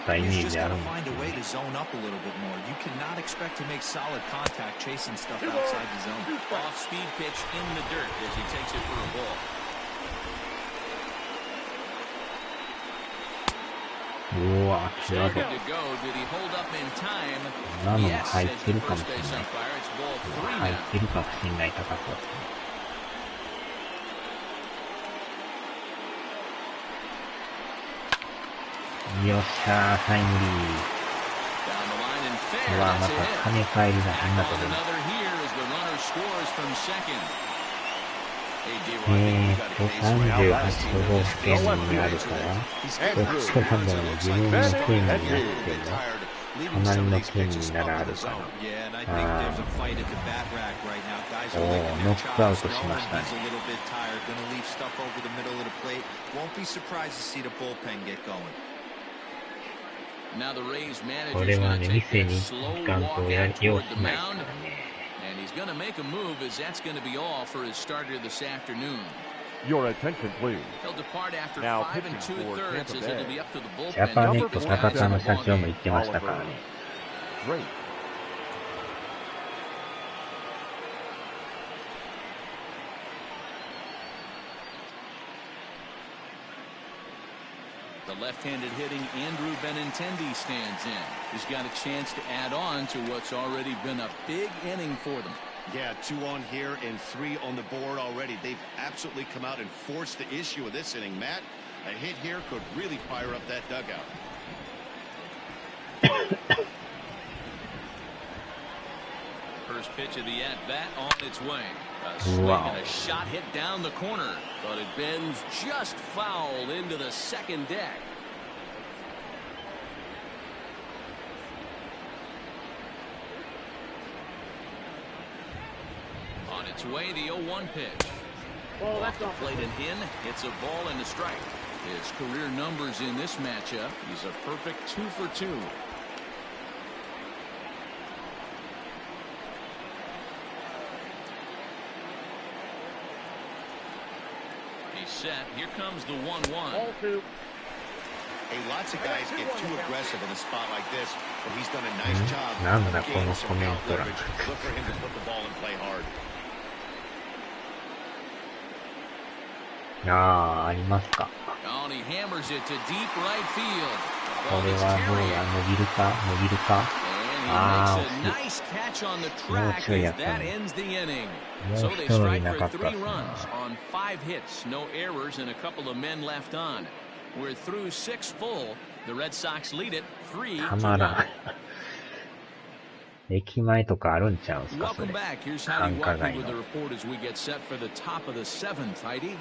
swing. He's just got to find a way to zone up a little bit more. You cannot expect to make solid contact chasing stuff outside the zone. Off-speed pitch in the dirt as he takes it for a ball. うわ、際どい。今のも入ってるかもしれない。入ってるかもしれない高さですね。よっしゃー、タイムリー。うわ、また跳ね返りが変なところ。38都道府県にあるから、どっちかなんだろう、自分の県になっても、隣の県にならあるから。おー、ノックアウトしましたね。これはね、店に行かんと用しないからね。And he's going to make a move as that's going to be all for his starter this afternoon. Your attention, please. He'll depart after 5 2/3 as it'll be up to the bullpen. ジャパネット高田の社長も言ってましたからね。Great. The left-handed hitting Andrew Benintendi stands in. He's got a chance to add on to what's already been a big inning for them. Yeah, 2 on here and 3 on the board already. They've absolutely come out and forced the issue of this inning. Matt, a hit here could really fire up that dugout. First pitch of the at-bat on its way. A swing and a shot hit down the corner, but it bends just foul into the second deck. On its way, the 0-1 pitch. Off the plate and in, it's a ball and a strike. His career numbers in this matchup, he's a perfect 2 for 2. Set. Here comes the 1-1. Hey, lots of guys get too aggressive in a spot like this, but he's done a nice job of gaining some out leverage. Look for him to put the ball and play hard. ありますか。Oh, he hammers it to deep right field. これはどうや、伸びるか伸びるか。Nice catch on the track as that ends the inning. So they strike for 3 runs on 5 hits, no errors, and a couple of men left on. We're through 6 full. The Red Sox lead it 3-1. 駅前とかあるんちゃうんすか、それ。 Welcome back. Here's Heidi Watney with the report as we get set for the top of the 7th. Heidi.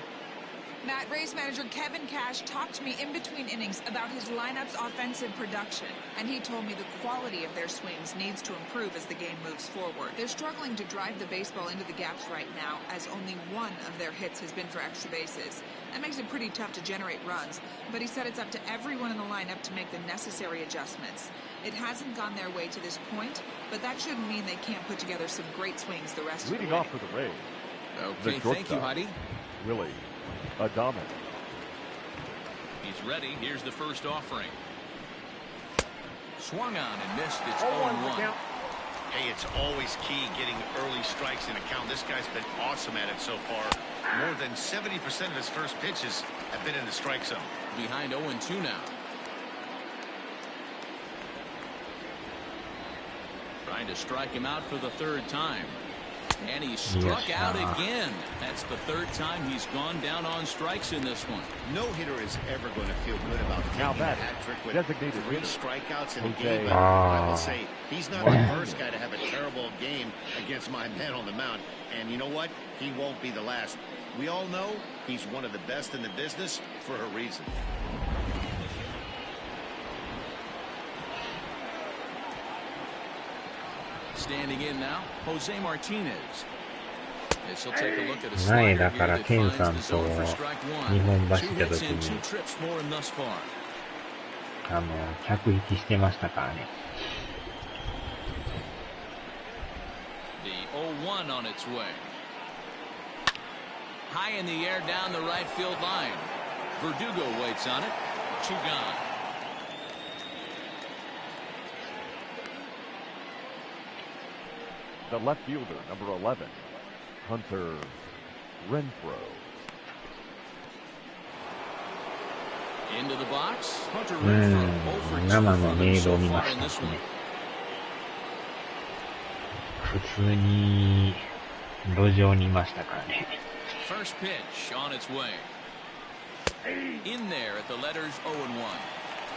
Matt, Rays manager Kevin Cash talked to me in between innings about his lineup's offensive production, and he told me the quality of their swings needs to improve as the game moves forward. They're struggling to drive the baseball into the gaps right now, as only 1 of their hits has been for extra bases. That makes it pretty tough to generate runs, but he said it's up to everyone in the lineup to make the necessary adjustments. It hasn't gone their way to this point, but that shouldn't mean they can't put together some great swings the rest of the way. Leading off for the Rays. Okay, thank you, Heidi. Really Adames. He's ready. Here's the first offering. Swung on and missed. It's 0-1. Hey, it's always key getting early strikes in a count. This guy's been awesome at it so far. More than 70% of his first pitches have been in the strike zone. Behind 0-2 now. Trying to strike him out for the 3rd time. And he struck out again. That's the third time he's gone down on strikes in this one. No hitter is ever going to feel good about taking a hat trick with 3 strikeouts in a game. But I will say he's not the first guy to have a terrible game against my man on the mound. And you know what? He won't be the last. We all know he's one of the best in the business for a reason. Standing in now, Jose Martinez. This will take a look at a 前 slider だ here から that ケン finds さん the と zone for strike 日 one. 本 2 走った hits 時 and 2に trips for him thus far. 客引きしてましたからね。The 0-1 on its way. High in the air down the right field line. Verdugo waits on it. 2 gone. The left fielder, number 11, Hunter Renfroe. Into the box. Hunter Renfroe. 生のメイドを見ましたしね。普通に路上にいましたからね。First pitch on its way. In there at the letters 0-1.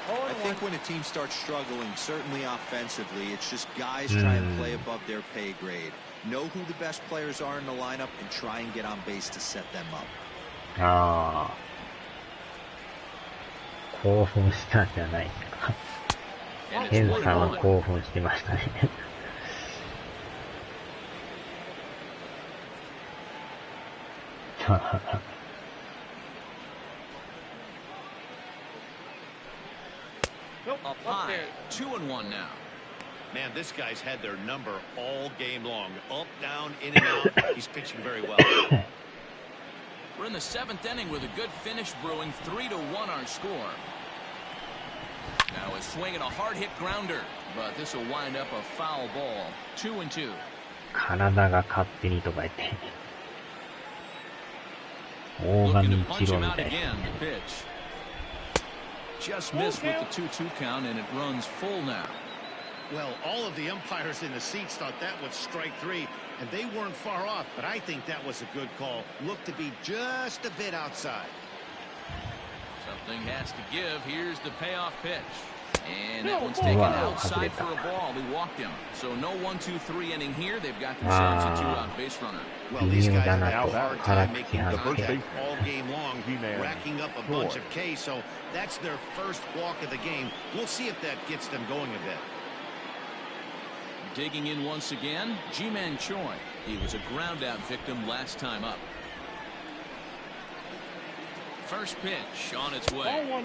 I think when a team starts struggling, certainly offensively, it's just guys try and play above their pay grade. Know who the best players are in the lineup and try and get on base to set them up. ああ。興奮したんじゃないですか。ケンさんは興奮してましたね。Up high, 2-1 now. Man, this guy's had their number all game long. Up, down, in and out. He's pitching very well. We're in the 7th inning with a good finish brewing. 3-1 our score. Now a swing and a hard hit grounder, but this will wind up a foul ball. 2-2. 体が勝手にとか言って。大 Looking 神 to 一 punch 郎 him み out たいです again. ね。 The pitch. Just missed with the 2-2 count, and it runs full now. Well, all of the umpires in the seats thought that was strike 3, and they weren't far off, but I think that was a good call. Looked to be just a bit outside. Something has to give. Here's the payoff pitch. And that one's taken outside for a ball. He walked him. So no 1-2-3 inning here. They've got themselves a 2-out base runner. Well, these guys have had a hard time making contact all game long, racking up a bunch of Ks, so that's their first walk of the game. We'll see if that gets them going a bit. Digging in once again, Ji-Man Choi. He was a ground-out victim last time up. First pitch on its way.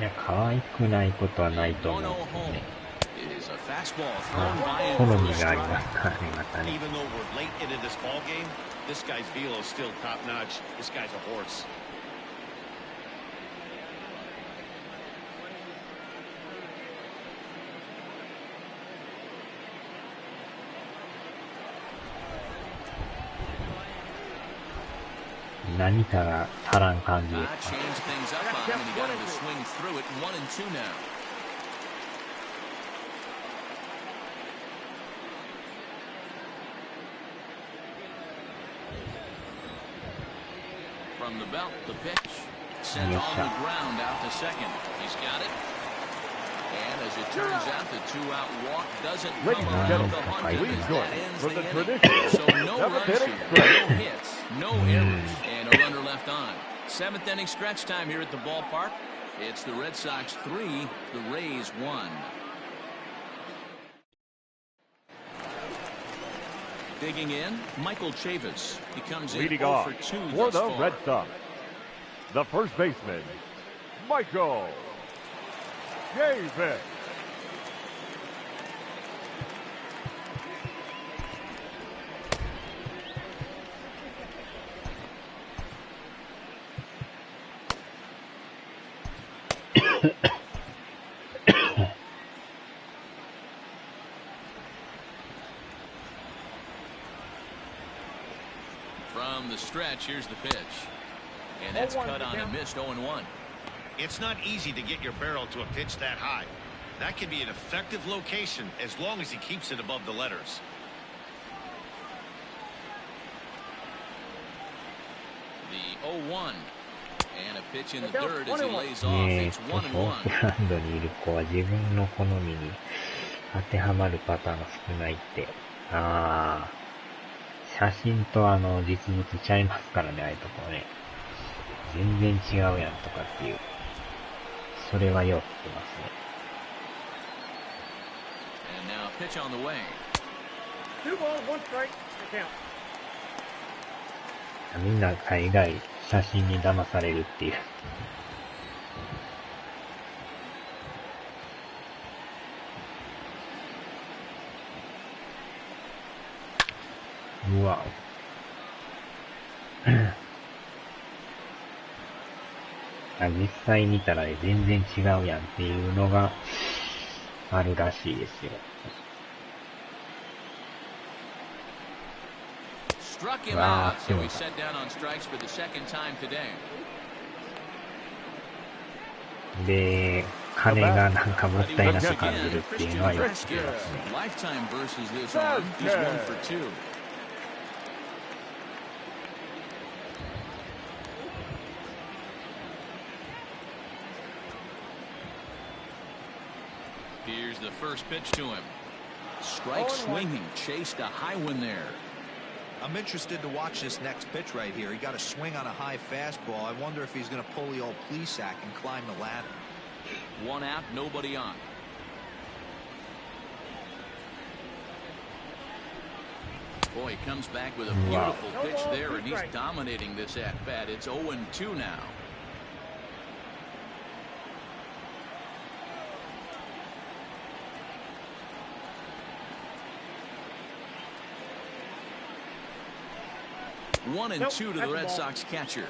いや、可愛くないことはないと思うんですよね。好みがありますからね、またね。Even though we're late into this ball game, this guy's velo is still top notch. This guy's a horse.何かが足らん感じですか。From the belt, the pitch sent on the ground out to second. He's got it. And as it turns out, the 2-out walk doesn't come around the Hunter. That ends the inning. So no runs here, no hits, no errors, and a runner left on. 7th inning stretch time here at the ballpark. It's the Red Sox 3, the Rays 1. Digging in, Michael Chavis. He comes in leading 0 off for 2 for thus the far. Red Sox, the first baseman, Michael Chavis. From the stretch, here's the pitch. And that's cut on and missed. 0-1. It's not easy to get your barrel to a pitch that high. That can be an effective location as long as he keeps it above the letters. The 0-1. And a pitch in the dirt as he lays off. It's 1-1. フォークランドにいる子は自分の好みに当てはまるパターンが少ないって。ああ。写真と実物ちゃいますからね、ああいうとこね。全然違うやんとかっていう。それはよく聞きますね。And now pitch on the way. 2 balls, 1 strike. Count. みんな大概写真に騙されるっていう。うわ。実際見たら全然違うやんっていうのがあるらしいですよ。Struck him out, so he set down on strikes for the second time today. で、金がなんかもったいなく感じるっていうのはよく聞きますね。Lifetime versus this arm. He's 1 for 2. Here's the first pitch to him. Strike swinging, chased a high one there. I'm interested to watch this next pitch right here. He got a swing on a high fastball. I wonder if he's going to pull the old Plesac and climb the ladder. 1 out, nobody on. Boy, he comes back with a beautiful pitch there, and he's dominating this at-bat. It's 0-2 now. One and 2 to the Red Sox catcher.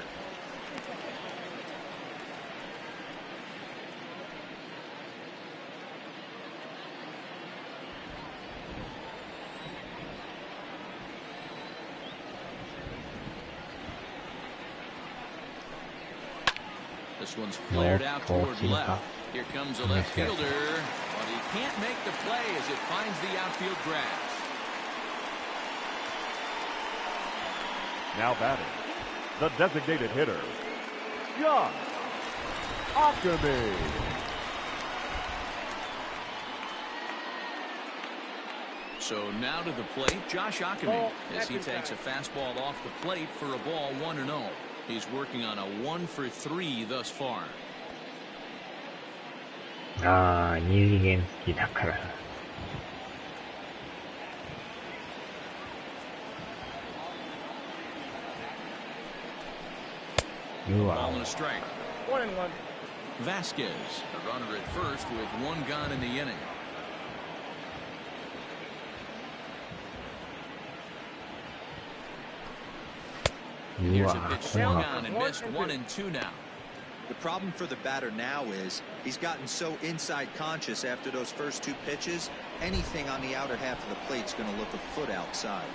This one's flared out toward left. Here comes a left fielder, but he can't make the play as it finds the outfield grass. Now batting, the designated hitter, Josh Ockamy. So now to the plate, Josh Ockamy, as he takes a fastball off the plate for a ball 1-0. He's working on a 1 for 3 thus far. ああ、二次元好きだから。Ball and a strike. 1-1. Vasquez, a runner at first with 1 gone in the inning. Here's a pitch swung on and missed. 1-2 now. The problem for the batter now is he's gotten so inside conscious after those first 2 pitches. Anything on the outer half of the plate is going to look a foot outside.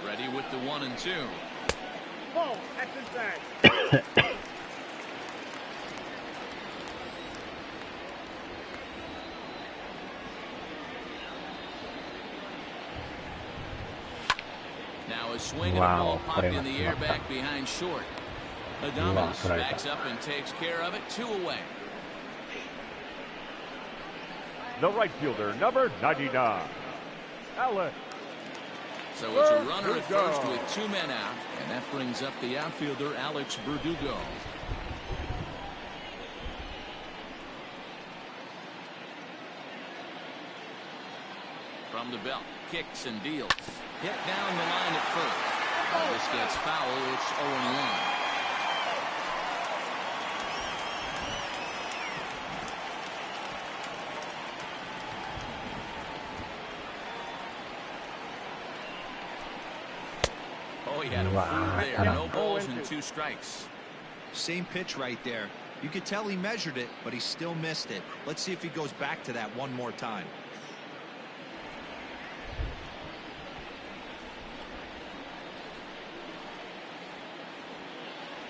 Ready with the 1-2. Ball, that's inside. Now a swing and a ball popped in the air back behind short. Adames backs up and takes care of it. 2 away. The right fielder, number 99, Alex. So it's a runner at first with 2 men out, and that brings up the outfielder, Alex Verdugo. From the belt, kicks and deals. Hit down the line at first. This gets foul. It's 0-1. Oh, he had a few there. No balls and 2 strikes. Same pitch right there. You could tell he measured it, but he still missed it. Let's see if he goes back to that one more time.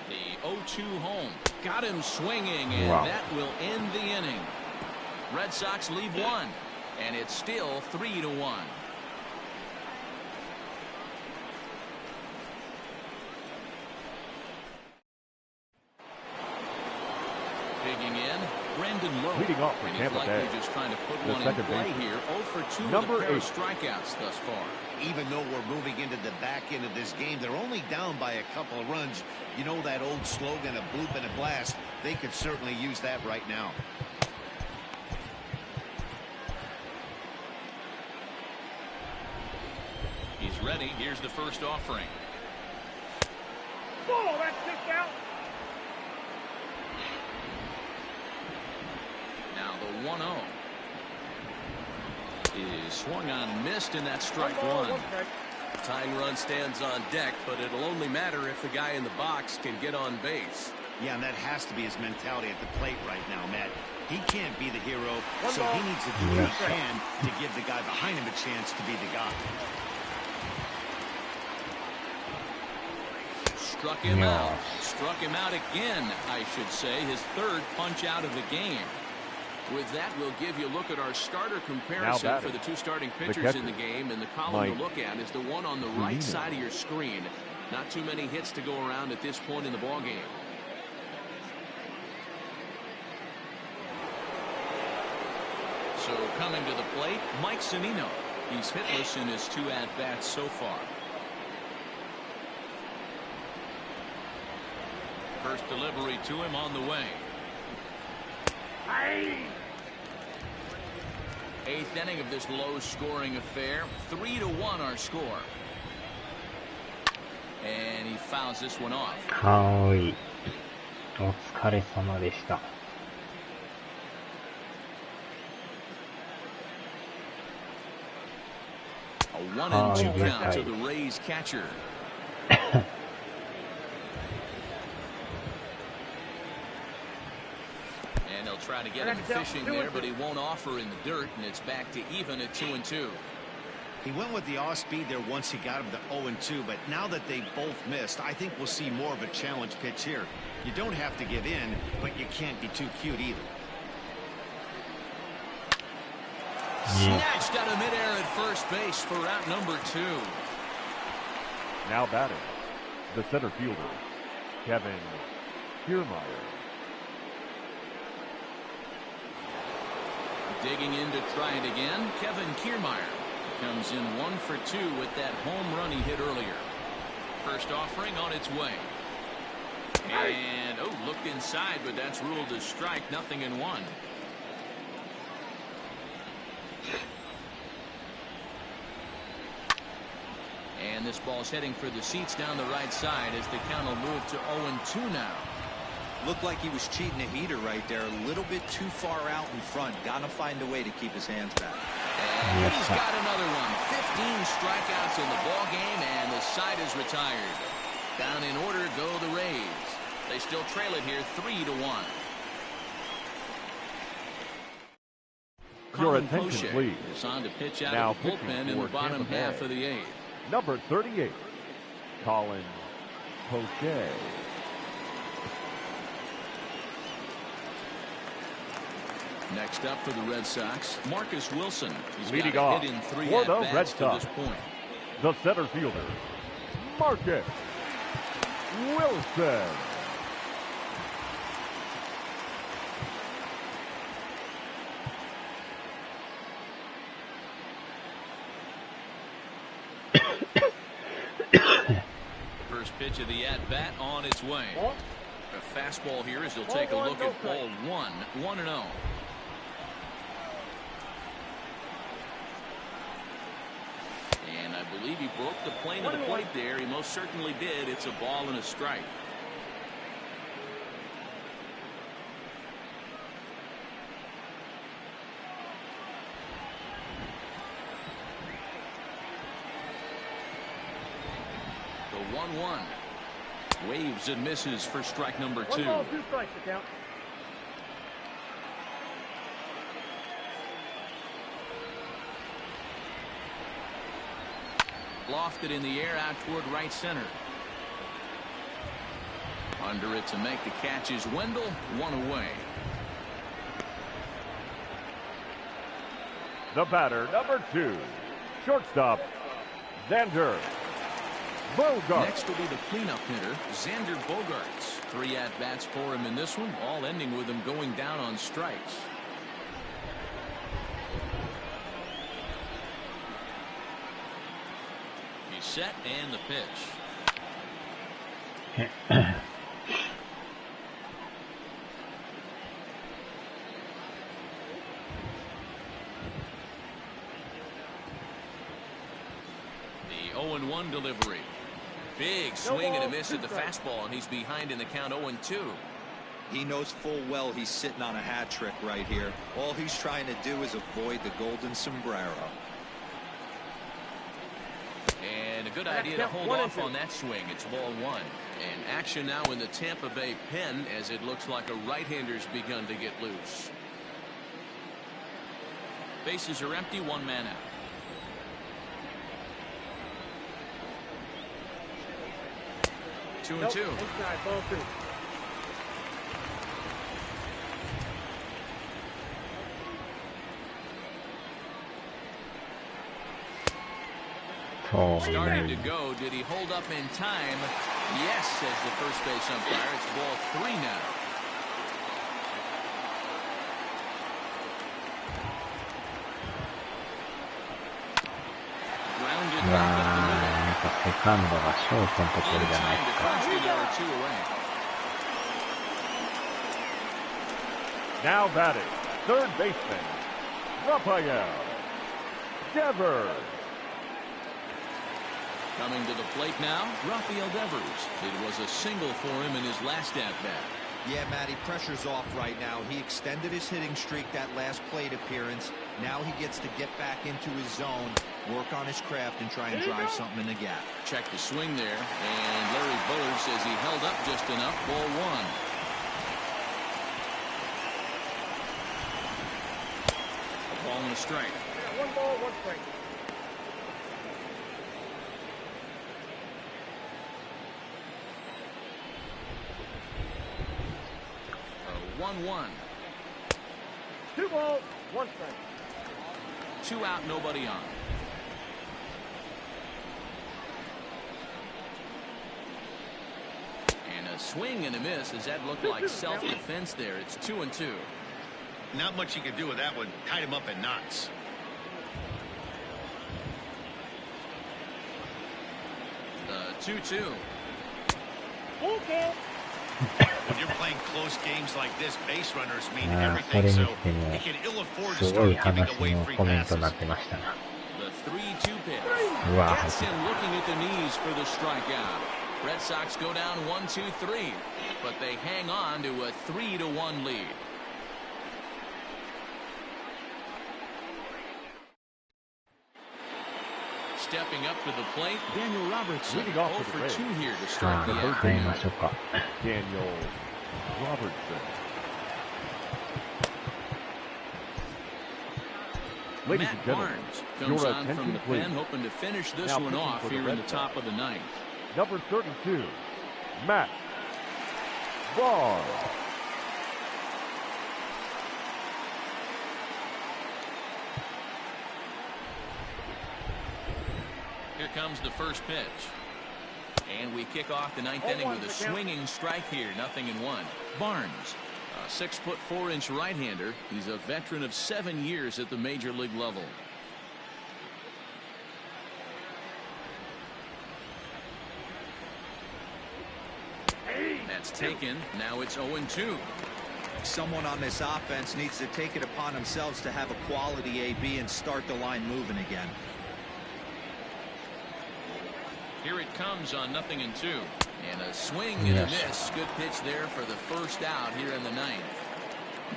The 0-2 home. Got him swinging, and that will end the inning. Red Sox leave one, and it's still 3-1. Digging in, Brendan Lowe. Leading off for Tampa Bay. Just trying to put one in play here. 0 for 2 with a pair of strikeouts thus far. Even though we're moving into the back end of this game, they're only down by a couple of runs. You know that old slogan, a bloop and a blast. They could certainly use that right now. He's ready. Here's the first offering. Ball, that's 6 out. Now the 1-0 is swung on and missed, and that's strike one. Tying run stands on deck, but it'll only matter if the guy in the box can get on base. Yeah, and that has to be his mentality at the plate right now, Matt. He can't be the hero, so he needs to do what he can to give the guy behind him a chance to be the guy. Struck him out. Struck him out again, I should say. His third punch out of the game. With that, we'll give you a look at our starter comparison for the two starting pitchers in the game. And the column to look at is the one on the right side of your screen. Not too many hits to go around at this point in the ballgame. So coming to the plate, Mike Zunino. He's hitless in his 2 at-bats so far. First delivery to him on the way. Eighth inning of this low-scoring affair. 3-1 our score. And he fouls this one off. はい。お疲れ様でした。A 1-2 count to the Rays catcher. And they'll try to get him fishing there, but he won't offer in the dirt, and it's back to even at 2-2. He went with the off-speed there once he got him to 0-2, but now that they both missed, I think we'll see more of a challenge pitch here. You don't have to give in, but you can't be too cute either. Snatched out of midair at first base for out number 2. Now batting, the center fielder, Kevin Kiermaier. Digging in to try it again, Kevin Kiermaier comes in 1 for 2 with that home run he hit earlier. First offering on its way. And, looked inside, but that's ruled as strike, 0-1. And this ball's heading for the seats down the right side as the count will move to 0-2 now. Looked like he was cheating a heater right there. A little bit too far out in front. Gotta find a way to keep his hands back. And he's got another one. 15 strikeouts in the ball game, and the side is retired. Down in order go the Rays. They still trail it here 3-1. Your attention, please. Is on to pitch out now of the bullpen in the bottom half of the 8th. Number 38, Colin Poche. Next up for the Red Sox, Marcus Wilson. He's leading got off a hit in 3 for the at-bats Red to Sox, this point. The center fielder, Marcus Wilson. First pitch of the at-bat on its way. A fastball here as he'll take a look at ball 1, 1-0. And I believe he broke the plane of the plate there. He most certainly did. It's a ball and a strike. The 1-1. Waves and misses for strike number 2. 1 ball, 2 strikes to count. Lofted in the air out toward right center. Under it to make the catch is Wendell, one away. The batter, number 2, shortstop, Xander Bogaerts. Next will be the cleanup hitter, Xander Bogaerts. 3 at-bats for him in this one, all ending with him going down on strikes. He's set and the pitch. The 0-1 delivery. Big swing and a miss at the fastball, and he's behind in the count 0-2. He knows full well he's sitting on a hat trick right here. All he's trying to do is avoid the golden sombrero. And a good idea to hold off on that swing. It's ball 1. And action now in the Tampa Bay pen as it looks like a right-hander's begun to get loose. Bases are empty, 1 man out. Two and two. Inside, ball 2. Starting to go. Did he hold up in time? Yes, says the first base umpire. It's ball 3 now. Grounded back up the middle. セカンドがショートのところじゃないですか。Now batting, third baseman, Rafael Devers. Coming to the plate now, Rafael Devers. It was a single for him in his last at-bat. Yeah, Matty, pressure's off right now. He extended his hitting streak that last plate appearance. Now he gets to get back into his zone, work on his craft, and try and drive something in the gap. Check the swing there, and Larry Bullard says he held up just enough. Ball 1. A ball and a strike. Yeah, 1 ball, 1 strike. A 1-1. 2 balls, 1 strike. 2 out, nobody on. And a swing and a miss. Does that look like self-defense there? It's 2 and 2. Not much you can do with that one. Tied him up in knots. The 2-2. Okay. When you're playing close games like this, base runners mean everything, so he can ill afford to start giving away free passes. The 3-2 pitch. Gets him looking at the knees for the strikeout. Red Sox go down 1-2-3, but they hang on to a 3-1 lead. Stepping up to the plate, Daniel Robertson. 0 for 2 here to start the afternoon. Daniel Robertson. Ladies and Matt gentlemen, Barnes comes your on from attention the please. pen, hoping to finish this Now one pitching off for the here in Red the top of the 9th. Number 32, Matt Barnes. Here comes the first pitch. And we kick off the 9th inning with a swinging strike here. 0-1. Barnes, a 6'4" right-hander. He's a veteran of 7 years at the major league level. That's taken. Now it's 0-2. Someone on this offense needs to take it upon themselves to have a quality AB and start the line moving again. Here it comes on 0-2. And a swing and a miss. Good pitch there for the first out here in the 9th.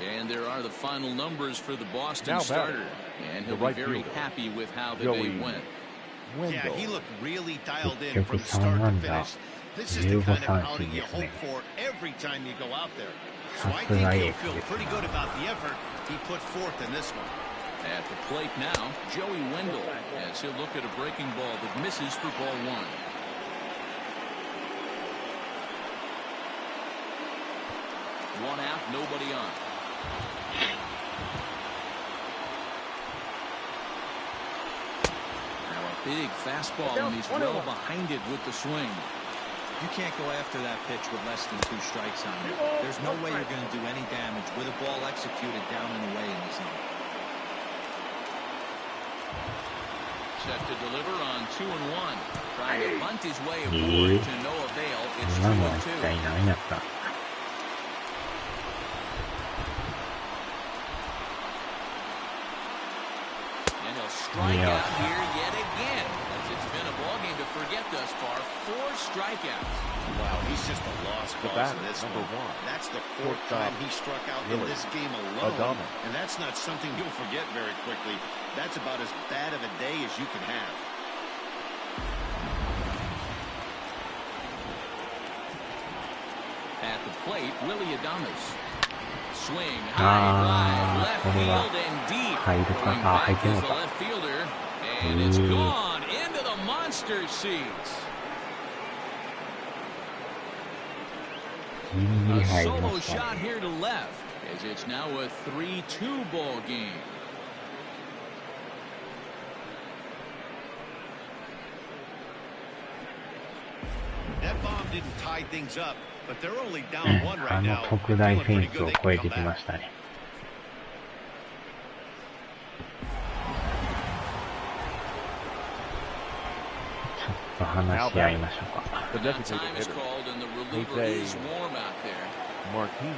And there are the final numbers for the Boston starter. And he'll be very happy with how the day went. Yeah, he looked really dialed in from start to finish. This is the kind of outing you hope for every time you go out there. So I think he'll feel pretty good about the effort he put forth in this one. At the plate now, Joey Wendell, as he'll look at a breaking ball that misses for ball 1. One out, nobody on. Now a big fastball, and he's well behind it with the swing. You can't go after that pitch with less than 2 strikes on it. There's no way you're going to do any damage with a ball executed down and away in the zone. Set to deliver on 2-1. Trying to bunt his way aboard to no avail. It's 2-2. And he'll strike out here yet again. As it's been a ball game to forget thus far. 4 strikeouts. Wow, he's just a lost cause in this one. That's the 4th time he struck out in this game alone. And that's not something you'll forget very quickly. That's about as bad of a day as you can have. At the plate, Willie Adames. Swing, high, left field and deep. Going back is the left fielder. And it's gone into the monster seats. A solo shot here to left, as it's now a 3-2 ball game. That bomb didn't tie things up, but they're only down 1 right now. 特大フェンスを越えてきましたね。ちょっと話し合いましょうか。The designated hitter, Jose Martinez.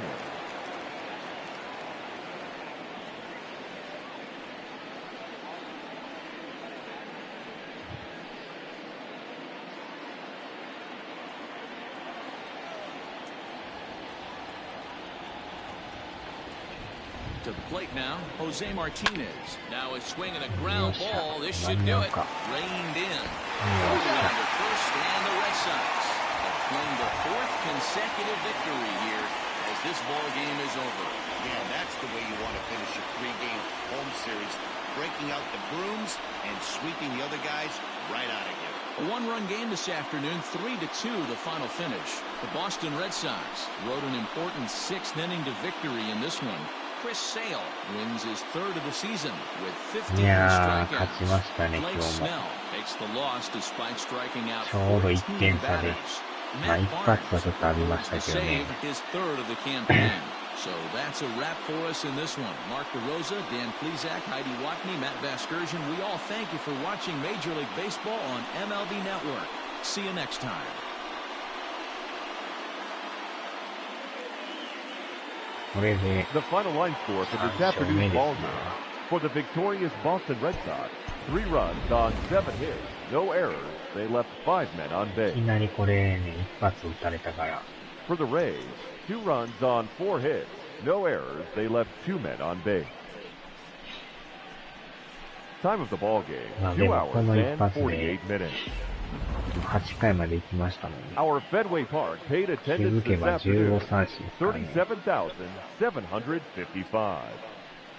To the plate now, Jose Martinez. Now is swinging a ground ball. This should do it. Reined in. The first and the Red Sox have claimed the 4th consecutive victory here as this ball game is over. Yeah, that's the way you want to finish a 3-game home series. Breaking out the brooms and sweeping the other guys right out of here. A 1-run game this afternoon, 3-2 the final finish. The Boston Red Sox rode an important 6th inning to victory in this one. Chris Sale wins his 3rd of the season with 15 strikeouts. Blake Snell takes the loss despite striking out 14 batters. Matt Barnes to save his 3rd of the campaign. So that's a wrap for us in this one. Mark DeRosa, Dan Plesac, Heidi Watney, Matt Vasgersian. We all thank you for watching Major League Baseball on MLB Network. See you next time. The final line score for this afternoon's ball game. For the victorious Boston Red Sox, 3 runs on 7 hits, no errors. They left 5 men on base. For the Rays, 2 runs on 4 hits, no errors. They left 2 men on base. Time of the ball game, 2 hours and 48 minutes. 8回まで行きましたのに。 Our Fenway Park paid attendance this afternoon, 37,755.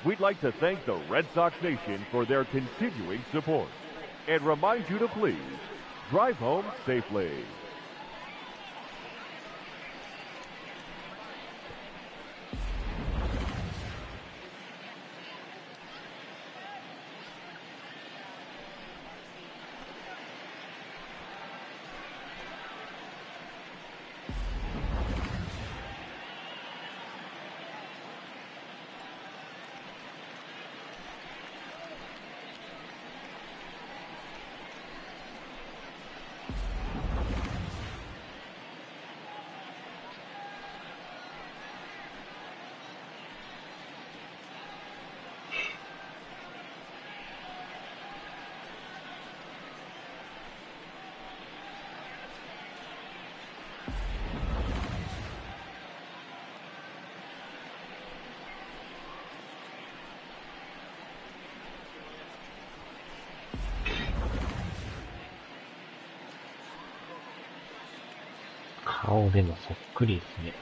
We'd like to thank the Red Sox Nation for their continuing support and remind you to please drive home safely.顔でもそっくりですね。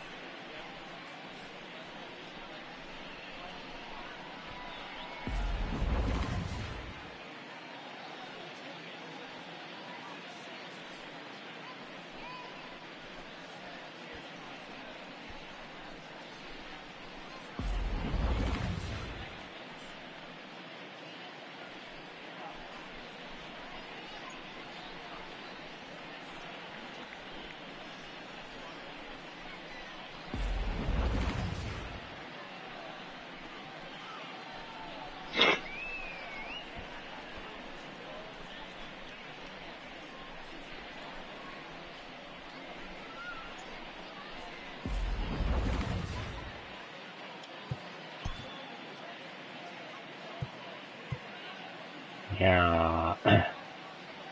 いや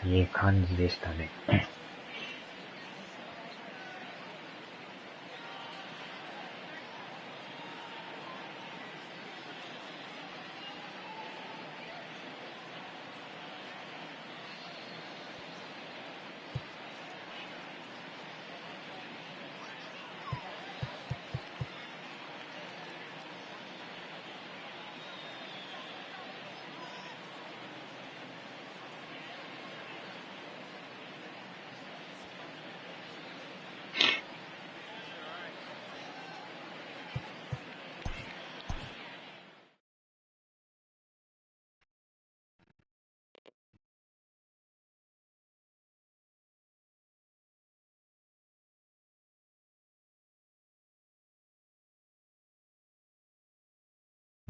ー、いい感じでしたね。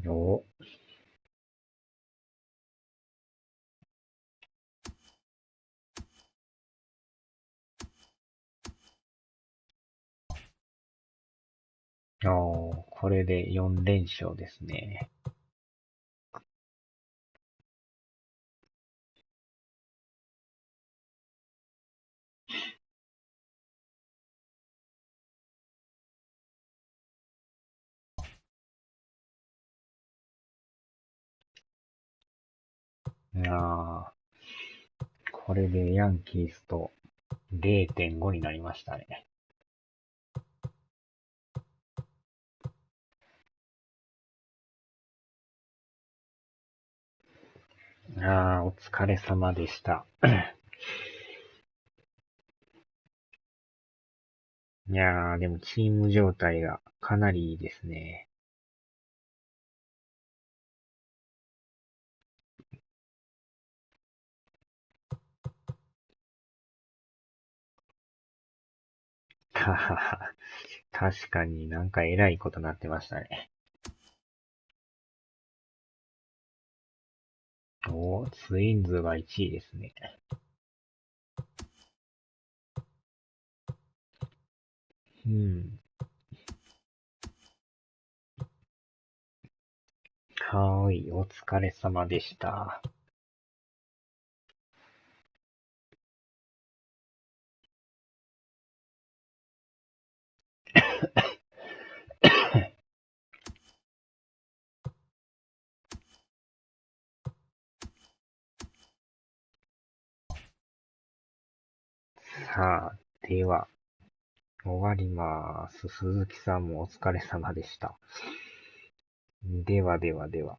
おこれで4連勝ですね。これでヤンキースと 0.5 になりましたね。お疲れ様でした。いやー、でもチーム状態がかなりいいですね。ははは。確かになんか偉いことなってましたね。ツインズが1位ですね。はーい、お疲れ様でした。さあ、では、終わります。鈴木さんもお疲れ様でした。ではではでは。